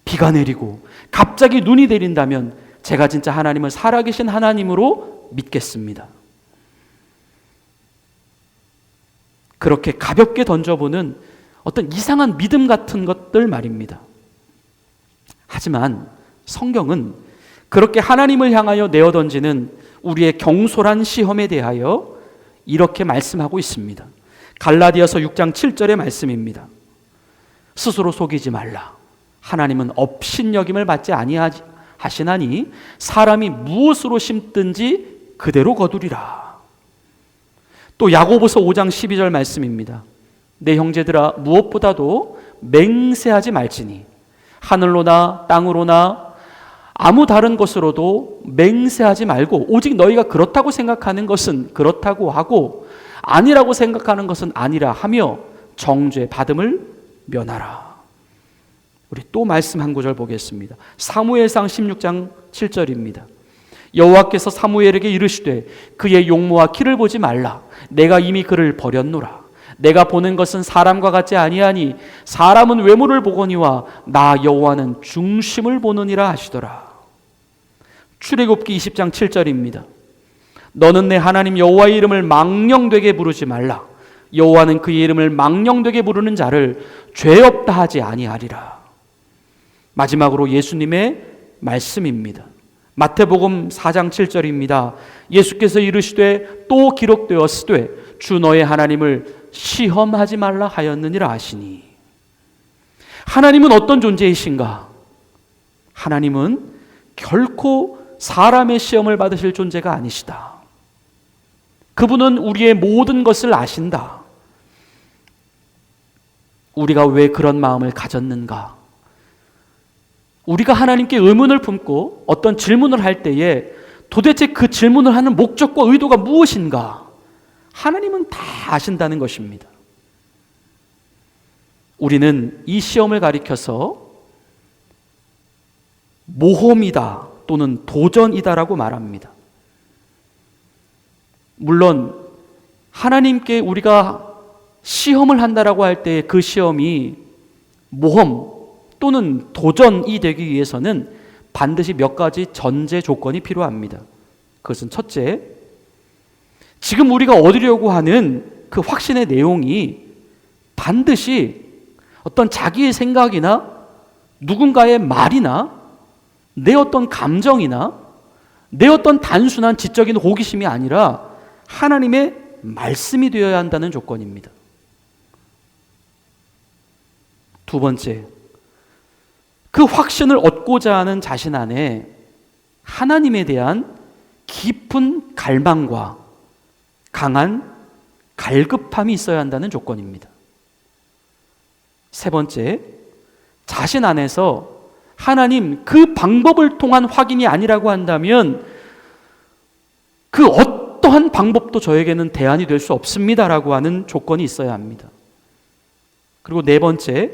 비가 내리고 갑자기 눈이 내린다면 제가 진짜 하나님을 살아계신 하나님으로 믿겠습니다. 그렇게 가볍게 던져보는 어떤 이상한 믿음 같은 것들 말입니다. 하지만 성경은 그렇게 하나님을 향하여 내어던지는 우리의 경솔한 시험에 대하여 이렇게 말씀하고 있습니다. 갈라디아서 6장 7절의 말씀입니다. 스스로 속이지 말라. 하나님은 업신여김을 받지 아니하시나니 사람이 무엇으로 심든지 그대로 거두리라. 또 야고보서 5장 12절 말씀입니다. 내 형제들아, 무엇보다도 맹세하지 말지니 하늘로나 땅으로나 아무 다른 것으로도 맹세하지 말고 오직 너희가 그렇다고 생각하는 것은 그렇다고 하고 아니라고 생각하는 것은 아니라 하며 정죄 받음을 면하라. 우리 또 말씀 한 구절 보겠습니다. 사무엘상 16장 7절입니다. 여호와께서 사무엘에게 이르시되 그의 용모와 키를 보지 말라. 내가 이미 그를 버렸노라. 내가 보는 것은 사람과 같지 아니하니 사람은 외모를 보거니와 나 여호와는 중심을 보느니라 하시더라. 출애굽기 20장 7절입니다. 너는 내 하나님 여호와의 이름을 망령되게 부르지 말라. 여호와는 그의 이름을 망령되게 부르는 자를 죄 없다 하지 아니하리라. 마지막으로 예수님의 말씀입니다. 마태복음 4장 7절입니다. 예수께서 이르시되 또 기록되었으되 주 너의 하나님을 시험하지 말라 하였느니라 하시니. 하나님은 어떤 존재이신가? 하나님은 결코 사람의 시험을 받으실 존재가 아니시다. 그분은 우리의 모든 것을 아신다. 우리가 왜 그런 마음을 가졌는가? 우리가 하나님께 의문을 품고 어떤 질문을 할 때에 도대체 그 질문을 하는 목적과 의도가 무엇인가? 하나님은 다 아신다는 것입니다. 우리는 이 시험을 가리켜서 모험이다 또는 도전이다라고 말합니다. 물론 하나님께 우리가 시험을 한다라고 할 때 그 시험이 모험 또는 도전이 되기 위해서는 반드시 몇 가지 전제 조건이 필요합니다. 그것은 첫째, 지금 우리가 얻으려고 하는 그 확신의 내용이 반드시 어떤 자기의 생각이나 누군가의 말이나 내 어떤 감정이나 내 어떤 단순한 지적인 호기심이 아니라 하나님의 말씀이 되어야 한다는 조건입니다. 두 번째, 그 확신을 얻고자 하는 자신 안에 하나님에 대한 깊은 갈망과 강한 갈급함이 있어야 한다는 조건입니다. 세 번째, 자신 안에서 하나님 그 방법을 통한 확인이 아니라고 한다면 그 어떠한 방법도 저에게는 대안이 될 수 없습니다라고 하는 조건이 있어야 합니다. 그리고 네 번째,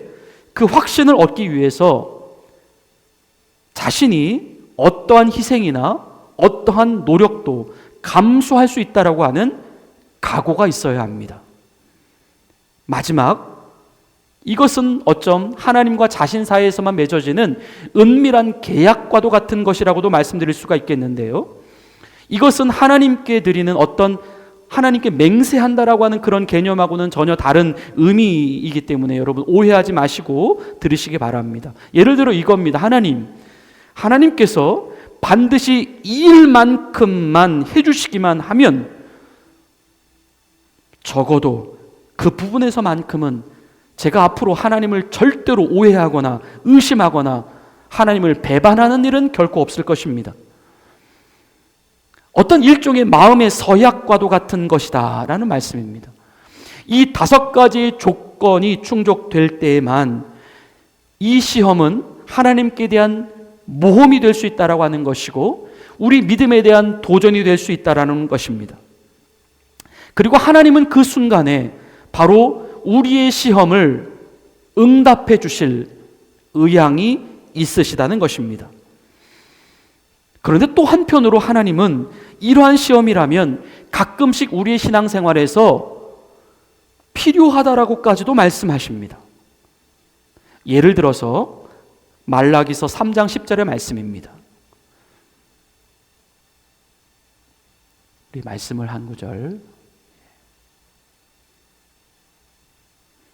그 확신을 얻기 위해서 자신이 어떠한 희생이나 어떠한 노력도 감수할 수 있다라고 하는 각오가 있어야 합니다. 마지막, 이것은 어쩜 하나님과 자신 사이에서만 맺어지는 은밀한 계약과도 같은 것이라고도 말씀드릴 수가 있겠는데요. 이것은 하나님께 드리는 어떤 하나님께 맹세한다라고 하는 그런 개념하고는 전혀 다른 의미이기 때문에 여러분 오해하지 마시고 들으시기 바랍니다. 예를 들어 이겁니다. 하나님께서 반드시 이 일만큼만 해주시기만 하면 적어도 그 부분에서만큼은 제가 앞으로 하나님을 절대로 오해하거나 의심하거나 하나님을 배반하는 일은 결코 없을 것입니다. 어떤 일종의 마음의 서약과도 같은 것이다 라는 말씀입니다. 이 5가지 조건이 충족될 때에만 이 시험은 하나님께 대한 모험이 될 수 있다라고 하는 것이고 우리 믿음에 대한 도전이 될 수 있다라는 것입니다. 그리고 하나님은 그 순간에 바로 우리의 시험을 응답해 주실 의향이 있으시다는 것입니다. 그런데 또 한편으로 하나님은 이러한 시험이라면 가끔씩 우리의 신앙생활에서 필요하다라고까지도 말씀하십니다. 예를 들어서 말라기서 3장 10절의 말씀입니다. 우리 말씀을 한 구절.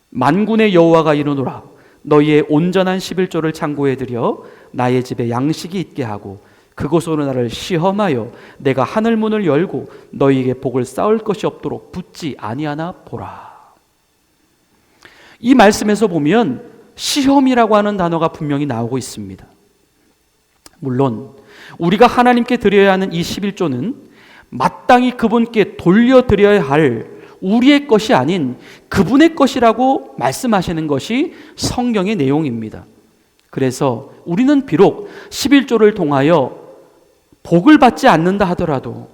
만군의 여호와가 이르노라 너희의 온전한 11조를 창고에 들여 나의 집에 양식이 있게 하고 그곳으로 나를 시험하여 내가 하늘 문을 열고 너희에게 복을 쌓을 것이 없도록 붙지 아니하나 보라. 이 말씀에서 보면 시험이라고 하는 단어가 분명히 나오고 있습니다. 물론 우리가 하나님께 드려야 하는 이 11조는 마땅히 그분께 돌려드려야 할 우리의 것이 아닌 그분의 것이라고 말씀하시는 것이 성경의 내용입니다. 그래서 우리는 비록 11조를 통하여 복을 받지 않는다 하더라도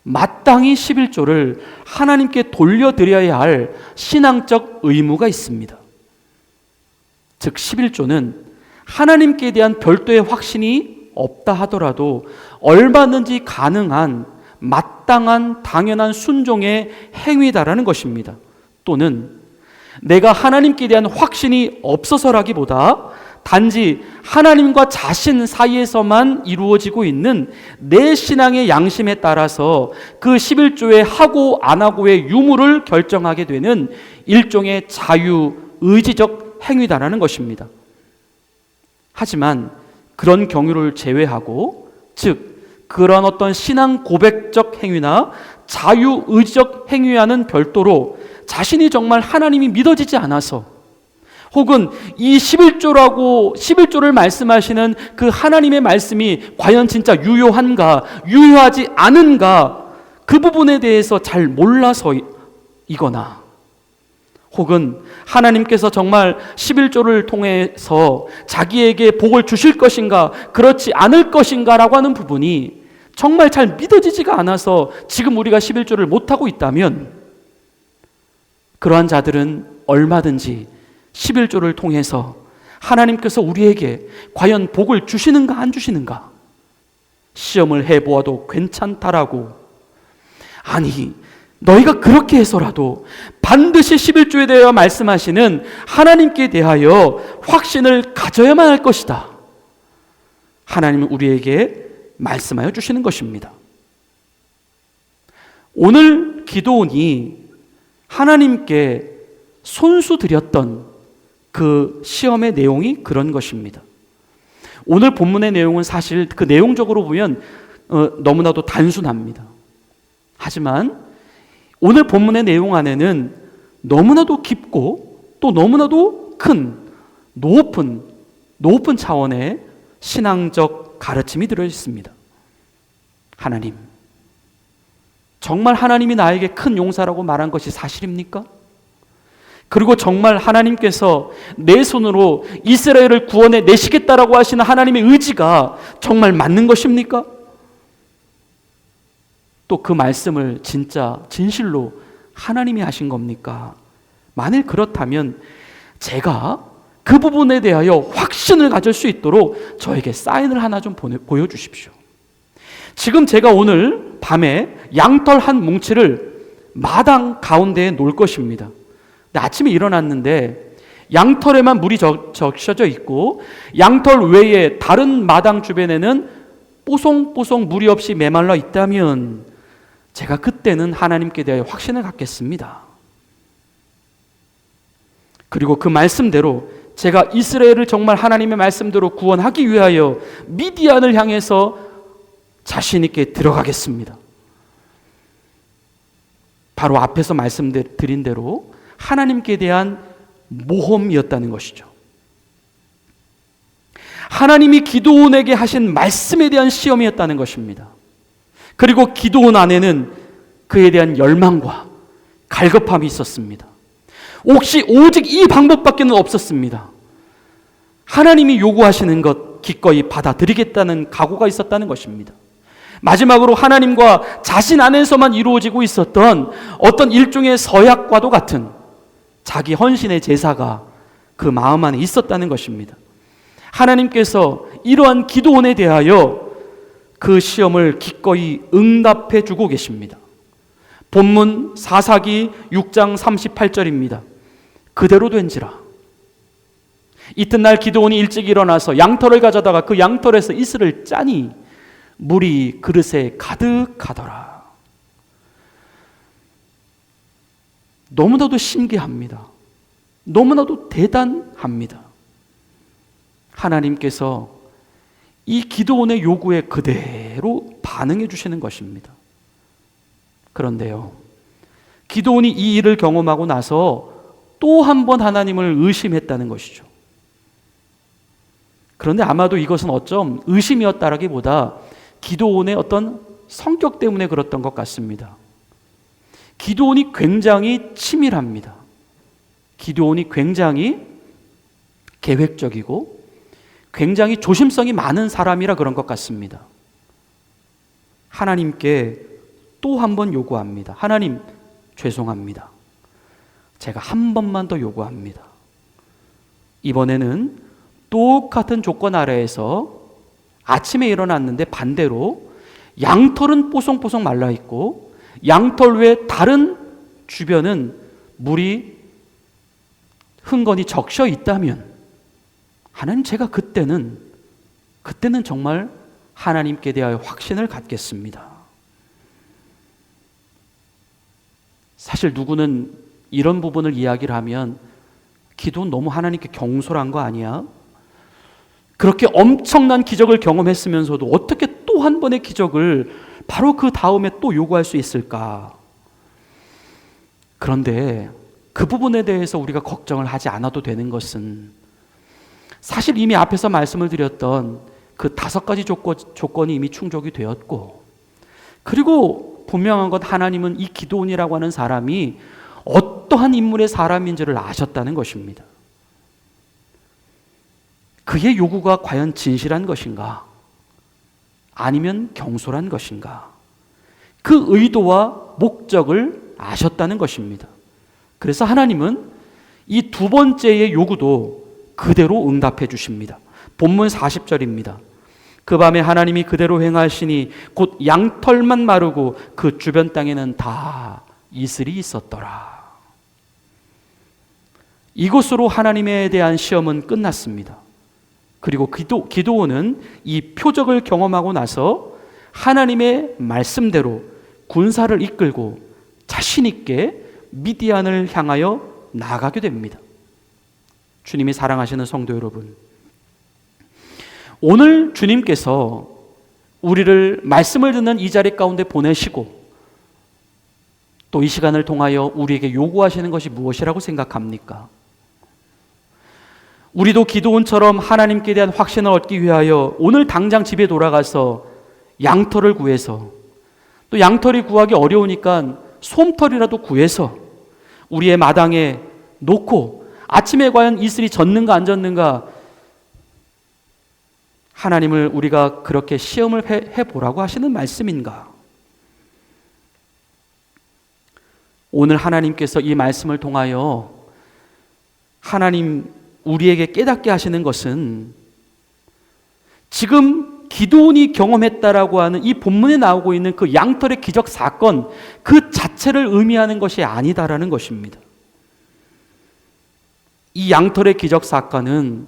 마땅히 11조를 하나님께 돌려드려야 할 신앙적 의무가 있습니다. 즉 11조는 하나님께 대한 별도의 확신이 없다 하더라도 얼마든지 가능한 마땅한 당연한 순종의 행위다라는 것입니다. 또는 내가 하나님께 대한 확신이 없어서라기보다 단지 하나님과 자신 사이에서만 이루어지고 있는 내 신앙의 양심에 따라서 그 11조의 하고 안 하고의 유무를 결정하게 되는 일종의 자유의지적 행위다라는 것입니다. 하지만 그런 경우를 제외하고, 즉 그런 어떤 신앙 고백적 행위나 자유의지적 행위와는 별도로 자신이 정말 하나님이 믿어지지 않아서, 혹은 이 11조를 말씀하시는 그 하나님의 말씀이 과연 진짜 유효한가, 유효하지 않은가, 그 부분에 대해서 잘 몰라서이거나, 혹은 하나님께서 정말 11조를 통해서 자기에게 복을 주실 것인가, 그렇지 않을 것인가 라고 하는 부분이 정말 잘 믿어지지가 않아서 지금 우리가 11조를 못하고 있다면, 그러한 자들은 얼마든지 11조를 통해서 하나님께서 우리에게 과연 복을 주시는가 안 주시는가, 시험을 해보아도 괜찮다라고, 아니 너희가 그렇게 해서라도 반드시 11조에 대하여 말씀하시는 하나님께 대하여 확신을 가져야만 할 것이다, 하나님은 우리에게 말씀하여 주시는 것입니다. 오늘 기도원이 하나님께 손수드렸던 그 시험의 내용이 그런 것입니다. 오늘 본문의 내용은 사실 그 내용적으로 보면 너무나도 단순합니다. 하지만 오늘 본문의 내용 안에는 너무나도 깊고 또 너무나도 큰 높은 차원의 신앙적 가르침이 들어있습니다. 하나님, 정말 하나님이 나에게 큰 용사라고 말한 것이 사실입니까? 그리고 정말 하나님께서 내 손으로 이스라엘을 구원해 내시겠다라고 하시는 하나님의 의지가 정말 맞는 것입니까? 또 그 말씀을 진짜 진실로 하나님이 하신 겁니까? 만일 그렇다면 제가 그 부분에 대하여 확신을 가질 수 있도록 저에게 사인을 하나 좀 보여주십시오. 지금 제가 오늘 밤에 양털 한 뭉치를 마당 가운데에 놓을 것입니다. 근데 아침에 일어났는데 양털에만 물이 적셔져 있고 양털 외에 다른 마당 주변에는 뽀송뽀송 물이 없이 메말라 있다면 제가 그때는 하나님께 대하여 확신을 갖겠습니다. 그리고 그 말씀대로 제가 이스라엘을 정말 하나님의 말씀대로 구원하기 위하여 미디안을 향해서 자신 있게 들어가겠습니다. 바로 앞에서 말씀드린 대로 하나님께 대한 모험이었다는 것이죠. 하나님이 기드온에게 하신 말씀에 대한 시험이었다는 것입니다. 그리고 기드온 안에는 그에 대한 열망과 갈급함이 있었습니다. 혹시 오직 이 방법밖에는 없었습니다. 하나님이 요구하시는 것 기꺼이 받아들이겠다는 각오가 있었다는 것입니다. 마지막으로 하나님과 자신 안에서만 이루어지고 있었던 어떤 일종의 서약과도 같은 자기 헌신의 제사가 그 마음 안에 있었다는 것입니다. 하나님께서 이러한 기드온에 대하여 그 시험을 기꺼이 응답해 주고 계십니다. 본문 사사기 6장 38절입니다. 그대로 된지라. 이튿날 기드온이 일찍 일어나서 양털을 가져다가 그 양털에서 이슬을 짜니 물이 그릇에 가득하더라. 너무나도 신기합니다. 너무나도 대단합니다. 하나님께서 이 기드온의 요구에 그대로 반응해 주시는 것입니다. 그런데요, 기드온이 이 일을 경험하고 나서 또 한 번 하나님을 의심했다는 것이죠. 그런데 아마도 이것은 어쩜 의심이었다라기보다 기드온의 어떤 성격 때문에 그랬던 것 같습니다. 기드온이 굉장히 치밀합니다. 기드온이 굉장히 계획적이고 굉장히 조심성이 많은 사람이라 그런 것 같습니다. 하나님께 또 한 번 요구합니다. 하나님, 죄송합니다. 제가 한 번만 더 요구합니다. 이번에는 똑같은 조건 아래에서 아침에 일어났는데 반대로 양털은 뽀송뽀송 말라있고 양털 외에 다른 주변은 물이 흥건히 적셔 있다면 하나님, 제가 그때는 정말 하나님께 대하여 확신을 갖겠습니다. 사실 누구는 이런 부분을 이야기를 하면 기도는 너무 하나님께 경솔한 거 아니야? 그렇게 엄청난 기적을 경험했으면서도 어떻게 또 한 번의 기적을 바로 그 다음에 또 요구할 수 있을까? 그런데 그 부분에 대해서 우리가 걱정을 하지 않아도 되는 것은 사실 이미 앞에서 말씀을 드렸던 그 5가지 조건이 이미 충족이 되었고, 그리고 분명한 건 하나님은 이 기드온이라고 하는 사람이 어떠한 인물의 사람인지를 아셨다는 것입니다. 그의 요구가 과연 진실한 것인가? 아니면 경솔한 것인가? 그 의도와 목적을 아셨다는 것입니다. 그래서 하나님은 이 두 번째의 요구도 그대로 응답해 주십니다. 본문 40절입니다. 그 밤에 하나님이 그대로 행하시니 곧 양털만 마르고 그 주변 땅에는 다 이슬이 있었더라. 이것으로 하나님에 대한 시험은 끝났습니다. 그리고 기드온은 이 표적을 경험하고 나서 하나님의 말씀대로 군사를 이끌고 자신 있게 미디안을 향하여 나아가게 됩니다. 주님이 사랑하시는 성도 여러분, 오늘 주님께서 우리를 말씀을 듣는 이 자리 가운데 보내시고 또 이 시간을 통하여 우리에게 요구하시는 것이 무엇이라고 생각합니까? 우리도 기드온처럼 하나님께 대한 확신을 얻기 위하여 오늘 당장 집에 돌아가서 양털을 구해서, 또 양털이 구하기 어려우니까 솜털이라도 구해서 우리의 마당에 놓고 아침에 과연 이슬이 젖는가 안 젖는가 하나님을 우리가 그렇게 시험을 해보라고 하시는 말씀인가? 오늘 하나님께서 이 말씀을 통하여 하나님 우리에게 깨닫게 하시는 것은 지금 기드온이 경험했다라고 하는 이 본문에 나오고 있는 그 양털의 기적 사건 그 자체를 의미하는 것이 아니다라는 것입니다. 이 양털의 기적 사건은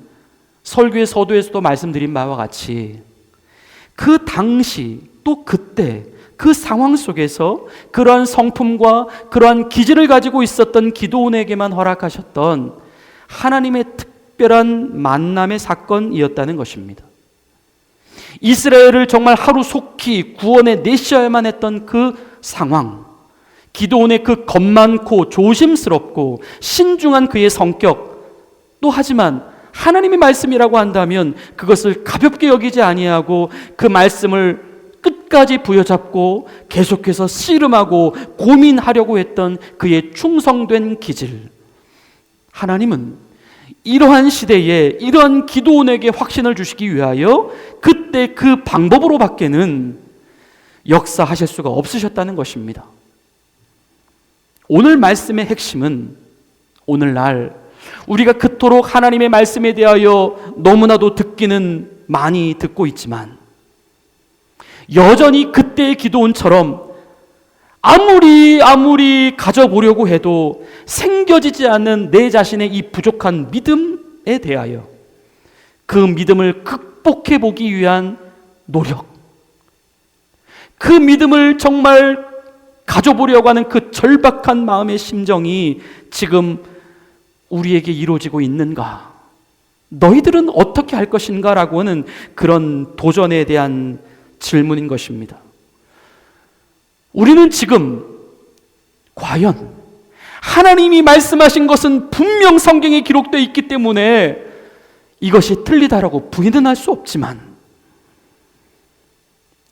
설교의 서두에서도 말씀드린 바와 같이 그 당시 또 그때 그 상황 속에서 그러한 성품과 그러한 기질을 가지고 있었던 기드온에게만 허락하셨던 하나님의 특별한 만남의 사건이었다는 것입니다. 이스라엘을 정말 하루속히 구원에 내셔야만 했던 그 상황, 기드온의 그 겁 많고 조심스럽고 신중한 그의 성격, 또 하지만 하나님의 말씀이라고 한다면 그것을 가볍게 여기지 아니하고 그 말씀을 끝까지 부여잡고 계속해서 씨름하고 고민하려고 했던 그의 충성된 기질, 하나님은 이러한 시대에 이러한 기드온에게 확신을 주시기 위하여 그때 그 방법으로 밖에는 역사하실 수가 없으셨다는 것입니다. 오늘 말씀의 핵심은 오늘날 우리가 그토록 하나님의 말씀에 대하여 너무나도 듣기는 많이 듣고 있지만 여전히 그때의 기드온처럼 아무리 가져보려고 해도 생겨지지 않는 내 자신의 이 부족한 믿음에 대하여 그 믿음을 극복해 보기 위한 노력, 그 믿음을 정말 가져보려고 하는 그 절박한 마음의 심정이 지금 우리에게 이루어지고 있는가? 너희들은 어떻게 할 것인가? 라고 하는 그런 도전에 대한 질문인 것입니다. 우리는 지금 과연 하나님이 말씀하신 것은 분명 성경에 기록되어 있기 때문에 이것이 틀리다라고 부인은 할 수 없지만,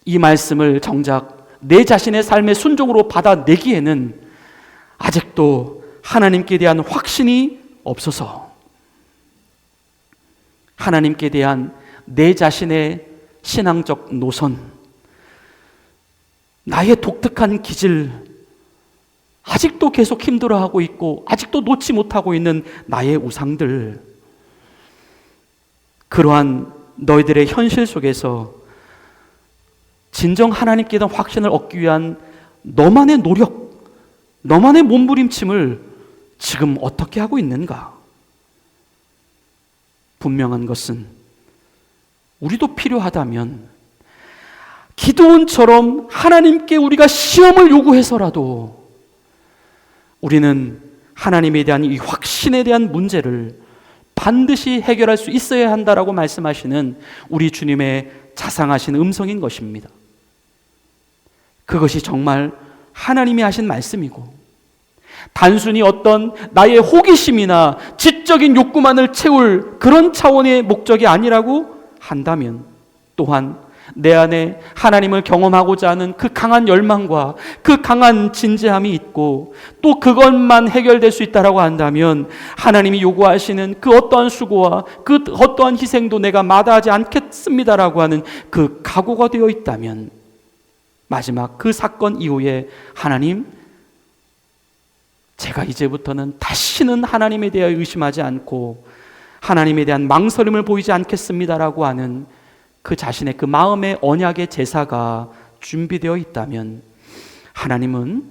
이 말씀을 정작 내 자신의 삶의 순종으로 받아내기에는 아직도 하나님께 대한 확신이 없어서 하나님께 대한 내 자신의 신앙적 노선, 나의 독특한 기질, 아직도 계속 힘들어하고 있고 아직도 놓지 못하고 있는 나의 우상들, 그러한 너희들의 현실 속에서 진정 하나님께 대한 확신을 얻기 위한 너만의 노력, 너만의 몸부림침을 지금 어떻게 하고 있는가? 분명한 것은 우리도 필요하다면 기드온처럼 하나님께 우리가 시험을 요구해서라도 우리는 하나님에 대한 이 확신에 대한 문제를 반드시 해결할 수 있어야 한다라고 말씀하시는 우리 주님의 자상하신 음성인 것입니다. 그것이 정말 하나님이 하신 말씀이고, 단순히 어떤 나의 호기심이나 지적인 욕구만을 채울 그런 차원의 목적이 아니라고 한다면, 또한 내 안에 하나님을 경험하고자 하는 그 강한 열망과 그 강한 진지함이 있고, 또 그것만 해결될 수 있다라고 한다면 하나님이 요구하시는 그 어떠한 수고와 그 어떠한 희생도 내가 마다하지 않겠습니다라고 하는 그 각오가 되어 있다면, 마지막 그 사건 이후에 하나님, 제가 이제부터는 다시는 하나님에 대해 의심하지 않고 하나님에 대한 망설임을 보이지 않겠습니다라고 하는 그 자신의 그 마음의 언약의 제사가 준비되어 있다면, 하나님은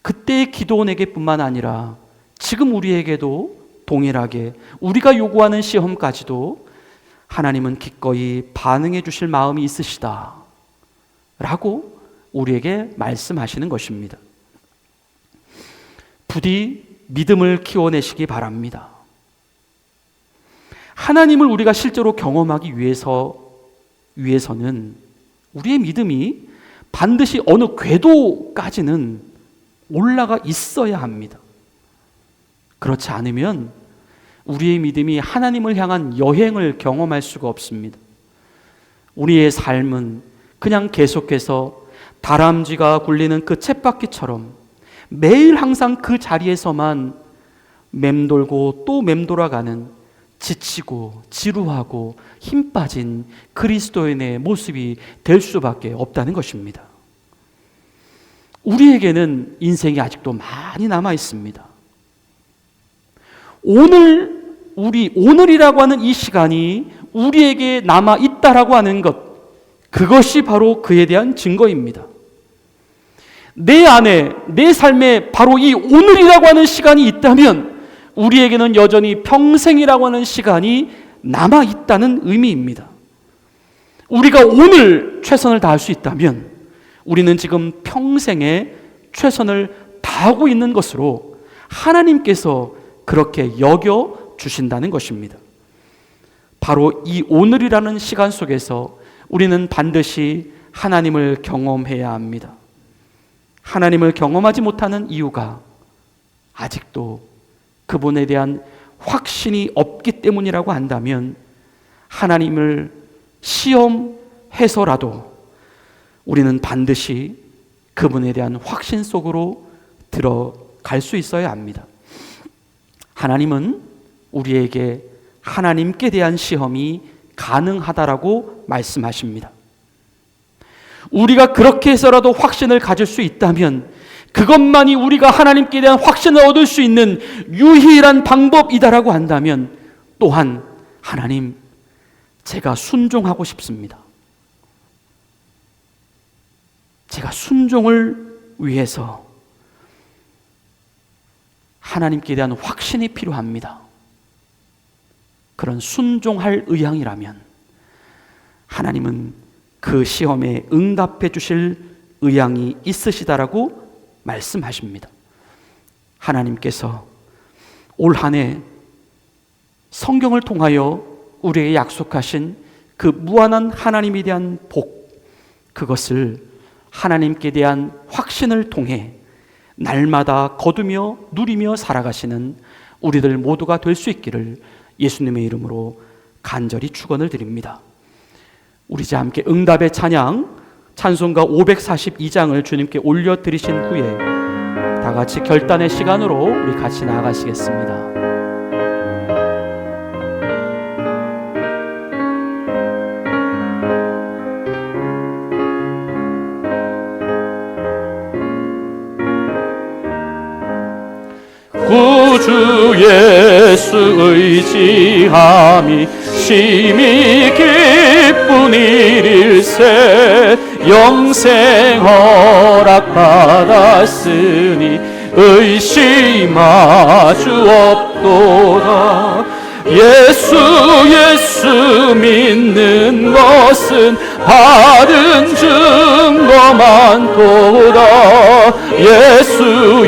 그때의 기도원에게뿐만 아니라 지금 우리에게도 동일하게 우리가 요구하는 시험까지도 하나님은 기꺼이 반응해 주실 마음이 있으시다 라고 우리에게 말씀하시는 것입니다. 부디 믿음을 키워내시기 바랍니다. 하나님을 우리가 실제로 경험하기 위해서는 우리의 믿음이 반드시 어느 궤도까지는 올라가 있어야 합니다. 그렇지 않으면 우리의 믿음이 하나님을 향한 여행을 경험할 수가 없습니다. 우리의 삶은 그냥 계속해서 다람쥐가 굴리는 그 쳇바퀴처럼 매일 항상 그 자리에서만 맴돌고 또 맴돌아가는 지치고 지루하고 힘 빠진 그리스도인의 모습이 될 수밖에 없다는 것입니다. 우리에게는 인생이 아직도 많이 남아 있습니다. 오늘이라고 하는 이 시간이 우리에게 남아 있다라고 하는 것, 그것이 바로 그에 대한 증거입니다. 내 안에, 내 삶에 바로 이 오늘이라고 하는 시간이 있다면 우리에게는 여전히 평생이라고 하는 시간이 남아 있다는 의미입니다. 우리가 오늘 최선을 다할 수 있다면 우리는 지금 평생에 최선을 다하고 있는 것으로 하나님께서 그렇게 여겨 주신다는 것입니다. 바로 이 오늘이라는 시간 속에서 우리는 반드시 하나님을 경험해야 합니다. 하나님을 경험하지 못하는 이유가 아직도 그분에 대한 확신이 없기 때문이라고 한다면 하나님을 시험해서라도 우리는 반드시 그분에 대한 확신 속으로 들어갈 수 있어야 합니다. 하나님은 우리에게 하나님께 대한 시험이 가능하다라고 말씀하십니다. 우리가 그렇게 해서라도 확신을 가질 수 있다면 그것만이 우리가 하나님께 대한 확신을 얻을 수 있는 유일한 방법이다라고 한다면, 또한 하나님, 제가 순종하고 싶습니다. 제가 순종을 위해서 하나님께 대한 확신이 필요합니다. 그런 순종할 의향이라면 하나님은 그 시험에 응답해 주실 의향이 있으시다라고 말씀하십니다. 하나님께서 올 한 해 성경을 통하여 우리에게 약속하신 그 무한한 하나님에 대한 복, 그것을 하나님께 대한 확신을 통해 날마다 거두며 누리며 살아가시는 우리들 모두가 될 수 있기를 예수님의 이름으로 간절히 축원을 드립니다. 우리 이제 함께 응답의 찬양 찬송가 542장을 주님께 올려드리신 후에 다 같이 결단의 시간으로 우리 같이 나아가시겠습니다. 구주 예수 의지함이 심히 기쁜 일일세 영생 허락받았으니 의심하주 없도다. 예수 믿는 것은 받은 증거 많도다. 예수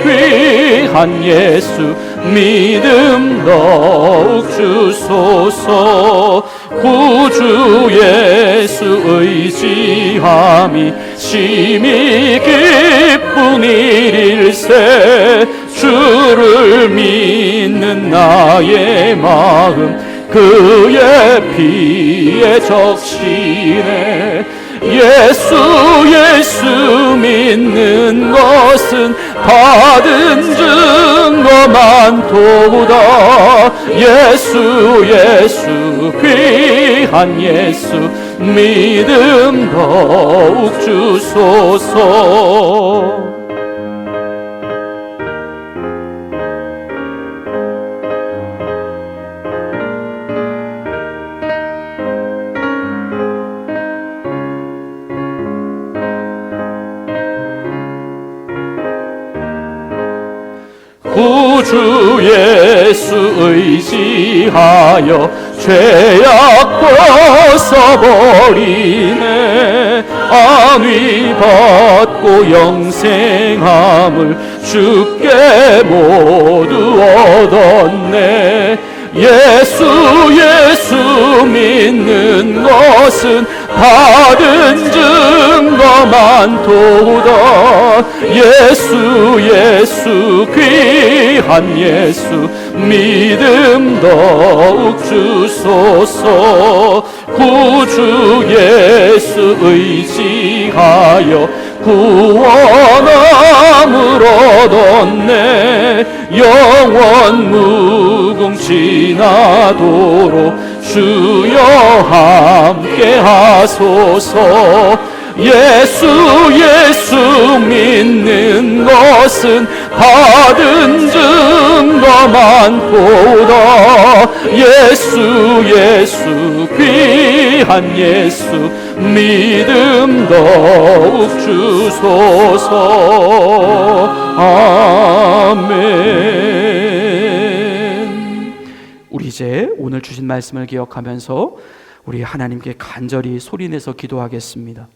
귀한 예수 믿음 더욱 주소서. 구주 예수 의지함이 심히 기쁜 일일세 주를 믿는 나의 마음 그의 피에 적시네. 예수 믿는 것은 받은 증거 많도다. 예수 귀한 예수 믿음 더욱 주소서. 구주 예수 의지하여 죄악 벗어버리네. 안위 받고 영생함을 주께 모두 얻었네. 예수 믿는 것은 받은 증거 많도다. 예수 귀한 예수 믿음 더욱 주소서. 구주 예수 의지하여 구원함을 얻었네. 영원 무궁지나도록 주여 함께 하소서. 예수 믿는 것은 받은 증거 많도다. 예수 귀한 예수 믿음 더욱 주소서. 아멘. 우리 이제 오늘 주신 말씀을 기억하면서 우리 하나님께 간절히 소리내서 기도하겠습니다.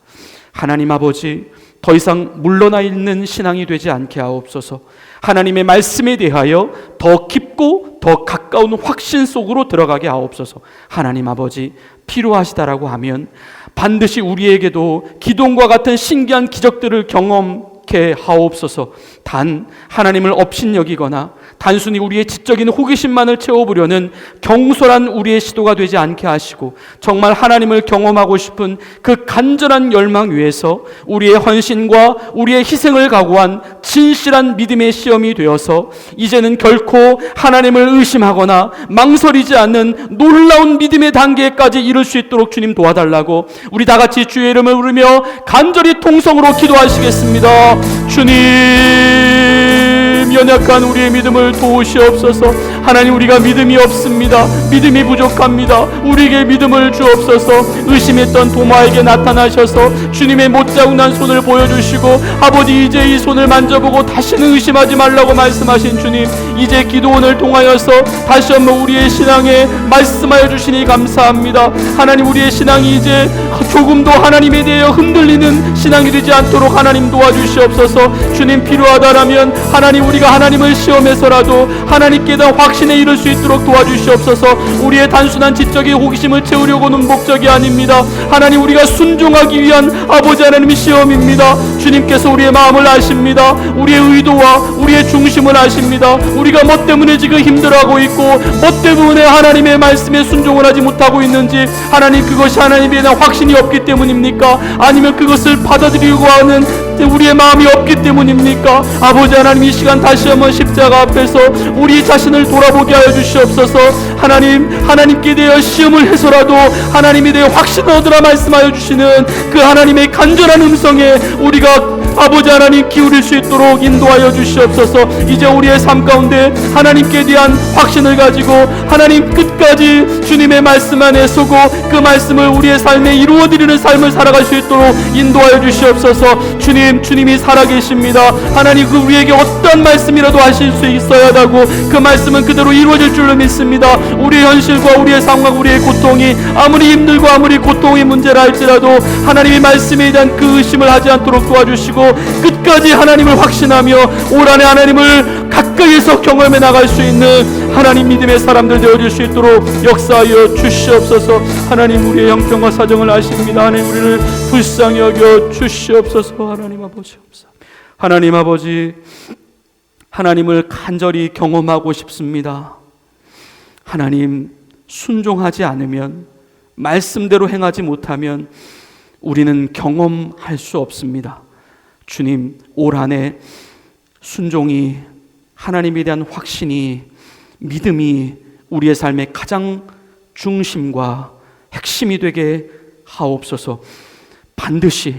하나님 아버지, 더 이상 물러나 있는 신앙이 되지 않게 하옵소서. 하나님의 말씀에 대하여 더 깊고 더 가까운 확신 속으로 들어가게 하옵소서. 하나님 아버지, 필요하시다라고 하면 반드시 우리에게도 기도원과 같은 신기한 기적들을 경험케 하옵소서. 단 하나님을 업신여기거나 단순히 우리의 지적인 호기심만을 채워보려는 경솔한 우리의 시도가 되지 않게 하시고 정말 하나님을 경험하고 싶은 그 간절한 열망 위에서 우리의 헌신과 우리의 희생을 각오한 진실한 믿음의 시험이 되어서 이제는 결코 하나님을 의심하거나 망설이지 않는 놀라운 믿음의 단계까지 이룰 수 있도록 주님 도와달라고 우리 다 같이 주의 이름을 부르며 간절히 통성으로 기도하시겠습니다. 주님, 연약한 우리의 믿음을 도우시옵소서. 하나님, 우리가 믿음이 없습니다. 믿음이 부족합니다. 우리에게 믿음을 주옵소서. 의심했던 도마에게 나타나셔서 주님의 못자국난 손을 보여주시고 아버지, 이제 이 손을 만져보고 다시는 의심하지 말라고 말씀하신 주님, 이제 기도원을 통하여서 다시 한번 우리의 신앙에 말씀하여 주시니 감사합니다. 하나님, 우리의 신앙이 이제 조금도 하나님에 대해 흔들리는 신앙이 되지 않도록 하나님 도와주시옵소서. 주님, 필요하다라면 하나님 우리가 하나님을 시험해서라도 하나님께 대한 확신에 이를 수 있도록 도와주시옵소서. 우리의 단순한 지적인 호기심을 채우려고는 목적이 아닙니다. 하나님, 우리가 순종하기 위한 아버지 하나님의 시험입니다. 주님께서 우리의 마음을 아십니다. 우리의 의도와 우리의 중심을 아십니다. 우리가 뭐 때문에 지금 힘들어하고 있고 뭐 때문에 하나님의 말씀에 순종을 하지 못하고 있는지, 하나님, 그것이 하나님에 대한 확신이 없기 때문입니까? 아니면 그것을 받아들이고 하는 우리의 마음이 없기 때문입니까? 아버지 하나님, 이 시간 다시 한번 십자가 앞에서 우리 자신을 돌아보게 하여 주시옵소서. 하나님께 대하여 시험을 해서라도 하나님에 대해 확신을 얻으라 말씀하여 주시는 그 하나님의 간절한 음성에 우리가 아버지 하나님 기울일 수 있도록 인도하여 주시옵소서. 이제 우리의 삶 가운데 하나님께 대한 확신을 가지고 하나님 끝까지 주님의 말씀 안에 서고 그 말씀을 우리의 삶에 이루어드리는 삶을 살아갈 수 있도록 인도하여 주시옵소서. 주님이 살아계십니다. 하나님, 그 우리에게 어떤 말씀이라도 하실 수 있어야 하고 그 말씀은 그대로 이루어질 줄로 믿습니다. 우리의 현실과 우리의 상황, 우리의 고통이 아무리 힘들고 아무리 고통이 문제라 할지라도 하나님의 말씀에 대한 그 의심을 하지 않도록 도와주시고 끝까지 하나님을 확신하며 올 한해 하나님을 가까이에서 경험해 나갈 수 있는 하나님 믿음의 사람들 되어줄 수 있도록 역사하여 주시옵소서. 하나님, 우리의 형편과 사정을 아십니다. 하나님, 우리를 불쌍히 여겨 주시옵소서. 하나님 아버지, 하나님 아버지, 하나님을 간절히 경험하고 싶습니다. 하나님, 순종하지 않으면, 말씀대로 행하지 못하면 우리는 경험할 수 없습니다. 주님, 올 한해 순종이, 하나님에 대한 확신이, 믿음이 우리의 삶의 가장 중심과 핵심이 되게 하옵소서. 반드시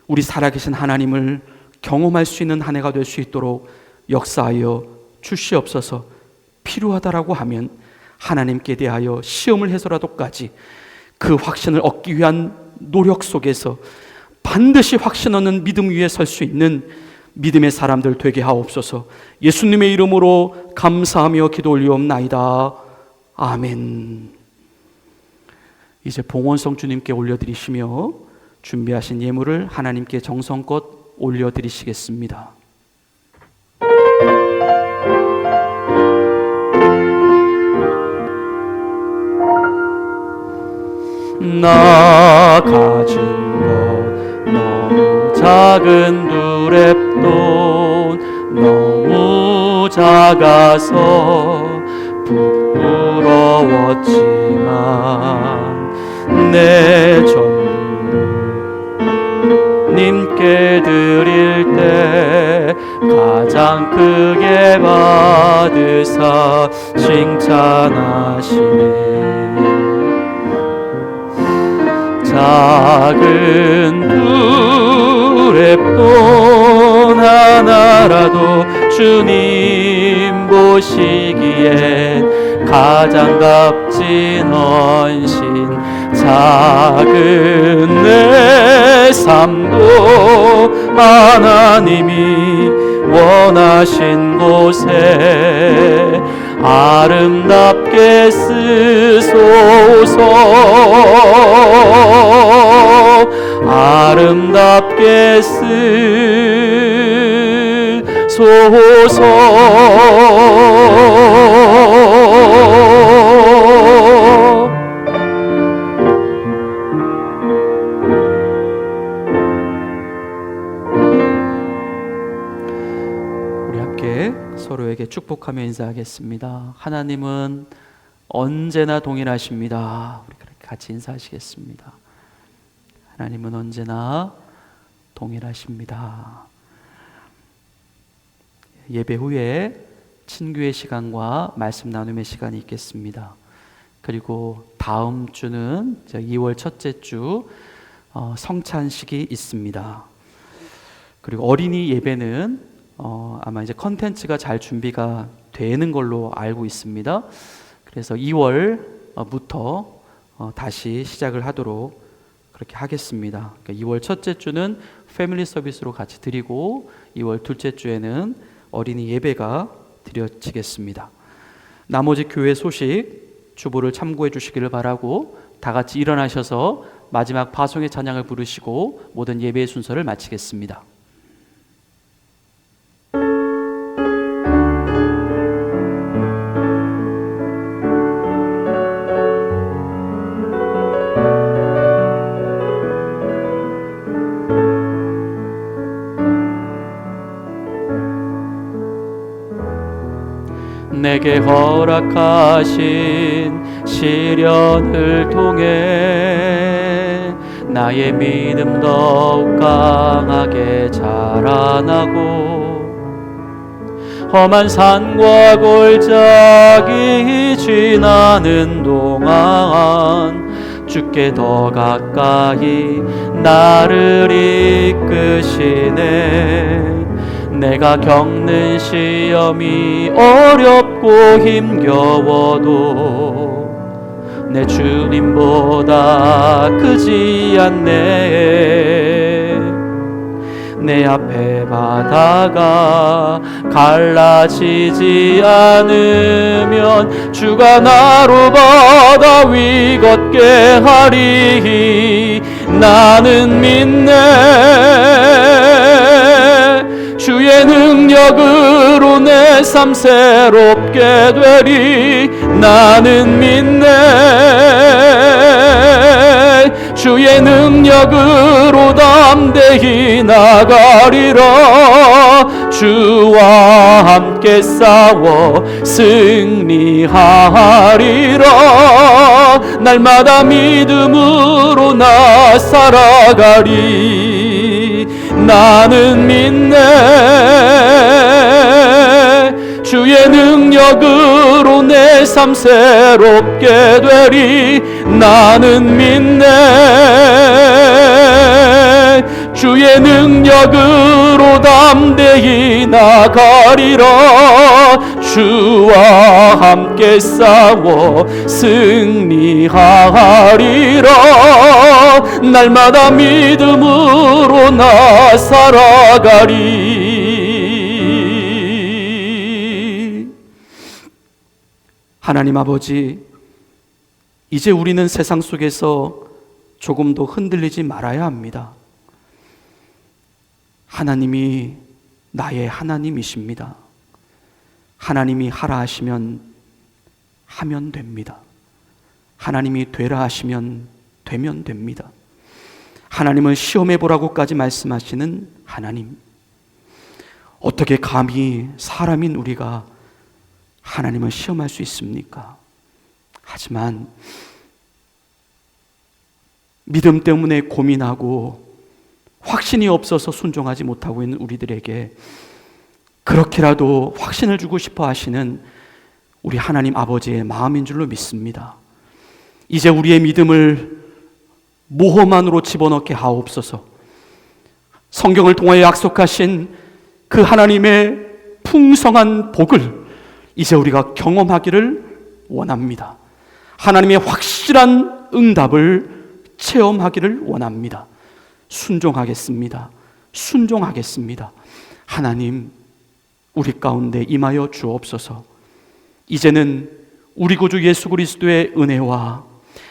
우리 살아계신 하나님을 경험할 수 있는 한 해가 될 수 있도록 역사하여 주시옵소서. 필요하다라고 하면 하나님께 대하여 시험을 해서라도까지 그 확신을 얻기 위한 노력 속에서 반드시 확신 얻는 믿음 위에 설 수 있는 믿음의 사람들 되게 하옵소서. 예수님의 이름으로 감사하며 기도 올리옵나이다. 아멘. 이제 봉헌성 주님께 올려드리시며 준비하신 예물을 하나님께 정성껏 올려드리시겠습니다. 나 가진 것 너무 작은 두랩돈 너무 작아서 부끄러웠지만 내 전부를 님께 드릴 때 가장 크게 받으사 칭찬하시네. 작은 두랩돈 하나라도 주님 보시기엔 가장 값진 헌신. 작은 내 삶도 하나님이 원하신 곳에 아름답게 쓰소서. 아름답게 쓰소서. 우리 함께 서로에게 축복하며 인사하겠습니다. 하나님은 언제나 동일하십니다. 우리 같이 인사하시겠습니다. 하나님은 언제나 동일하십니다. 예배 후에 친교의 시간과 말씀 나눔의 시간이 있겠습니다. 그리고 다음 주는 2월 첫째 주 성찬식이 있습니다. 그리고 어린이 예배는 아마 이제 컨텐츠가 잘 준비가 되는 걸로 알고 있습니다. 그래서 2월부터 다시 시작을 하도록 그렇게 하겠습니다. 그러니까 2월 첫째 주는 패밀리 서비스로 같이 드리고 2월 둘째 주에는 어린이 예배가 드려지겠습니다. 나머지 교회 소식 주보를 참고해 주시기를 바라고 다 같이 일어나셔서 마지막 파송의 찬양을 부르시고 모든 예배의 순서를 마치겠습니다. 내게 허락하신 시련을 통해 나의 믿음 더욱 강하게 자라나고 험한 산과 골짜기 지나는 동안 주께 더 가까이 나를 이끄시네. 내가 겪는 시험이 어렵고 힘겨워도 내 주님보다 크지 않네. 내 앞에 바다가 갈라지지 않으면 주가 나로 바다 위 걷게 하리. 나는 믿네. 주의 능력으로 내 삶 새롭게 되리. 나는 믿네. 주의 능력으로 담대히 나가리라. 주와 함께 싸워 승리하리라. 날마다 믿음으로 나 살아가리. 나는 믿네. 주의 능력으로 내 삶 새롭게 되리. 나는 믿네. 주의 능력으로 담대히 나가리라. 주와 함께 싸워 승리하리라. 날마다 믿음으로 나 살아가리. 하나님 아버지, 이제 우리는 세상 속에서 조금도 흔들리지 말아야 합니다. 하나님이 나의 하나님이십니다. 하나님이 하라 하시면 하면 됩니다. 하나님이 되라 하시면 되면 됩니다. 하나님은 시험해 보라고까지 말씀하시는 하나님. 어떻게 감히 사람인 우리가 하나님을 시험할 수 있습니까? 하지만 믿음 때문에 고민하고 확신이 없어서 순종하지 못하고 있는 우리들에게 그렇게라도 확신을 주고 싶어 하시는 우리 하나님 아버지의 마음인 줄로 믿습니다. 이제 우리의 믿음을 모험 안으로 집어넣게 하옵소서. 성경을 통하여 약속하신 그 하나님의 풍성한 복을 이제 우리가 경험하기를 원합니다. 하나님의 확실한 응답을 체험하기를 원합니다. 순종하겠습니다. 순종하겠습니다. 하나님, 우리 가운데 임하여 주옵소서. 이제는 우리 구주 예수 그리스도의 은혜와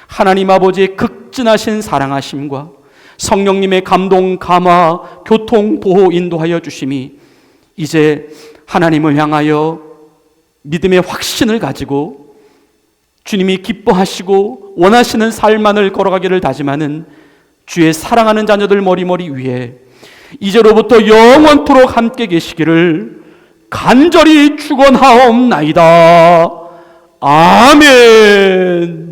하나님 아버지의 극진하신 사랑하심과 성령님의 감동, 감화, 교통, 보호, 인도하여 주심이 이제 하나님을 향하여 믿음의 확신을 가지고 주님이 기뻐하시고 원하시는 삶만을 걸어가기를 다짐하는 주의 사랑하는 자녀들 머리머리 위에 이제로부터 영원토록 함께 계시기를 간절히 축원하옵나이다. 아멘.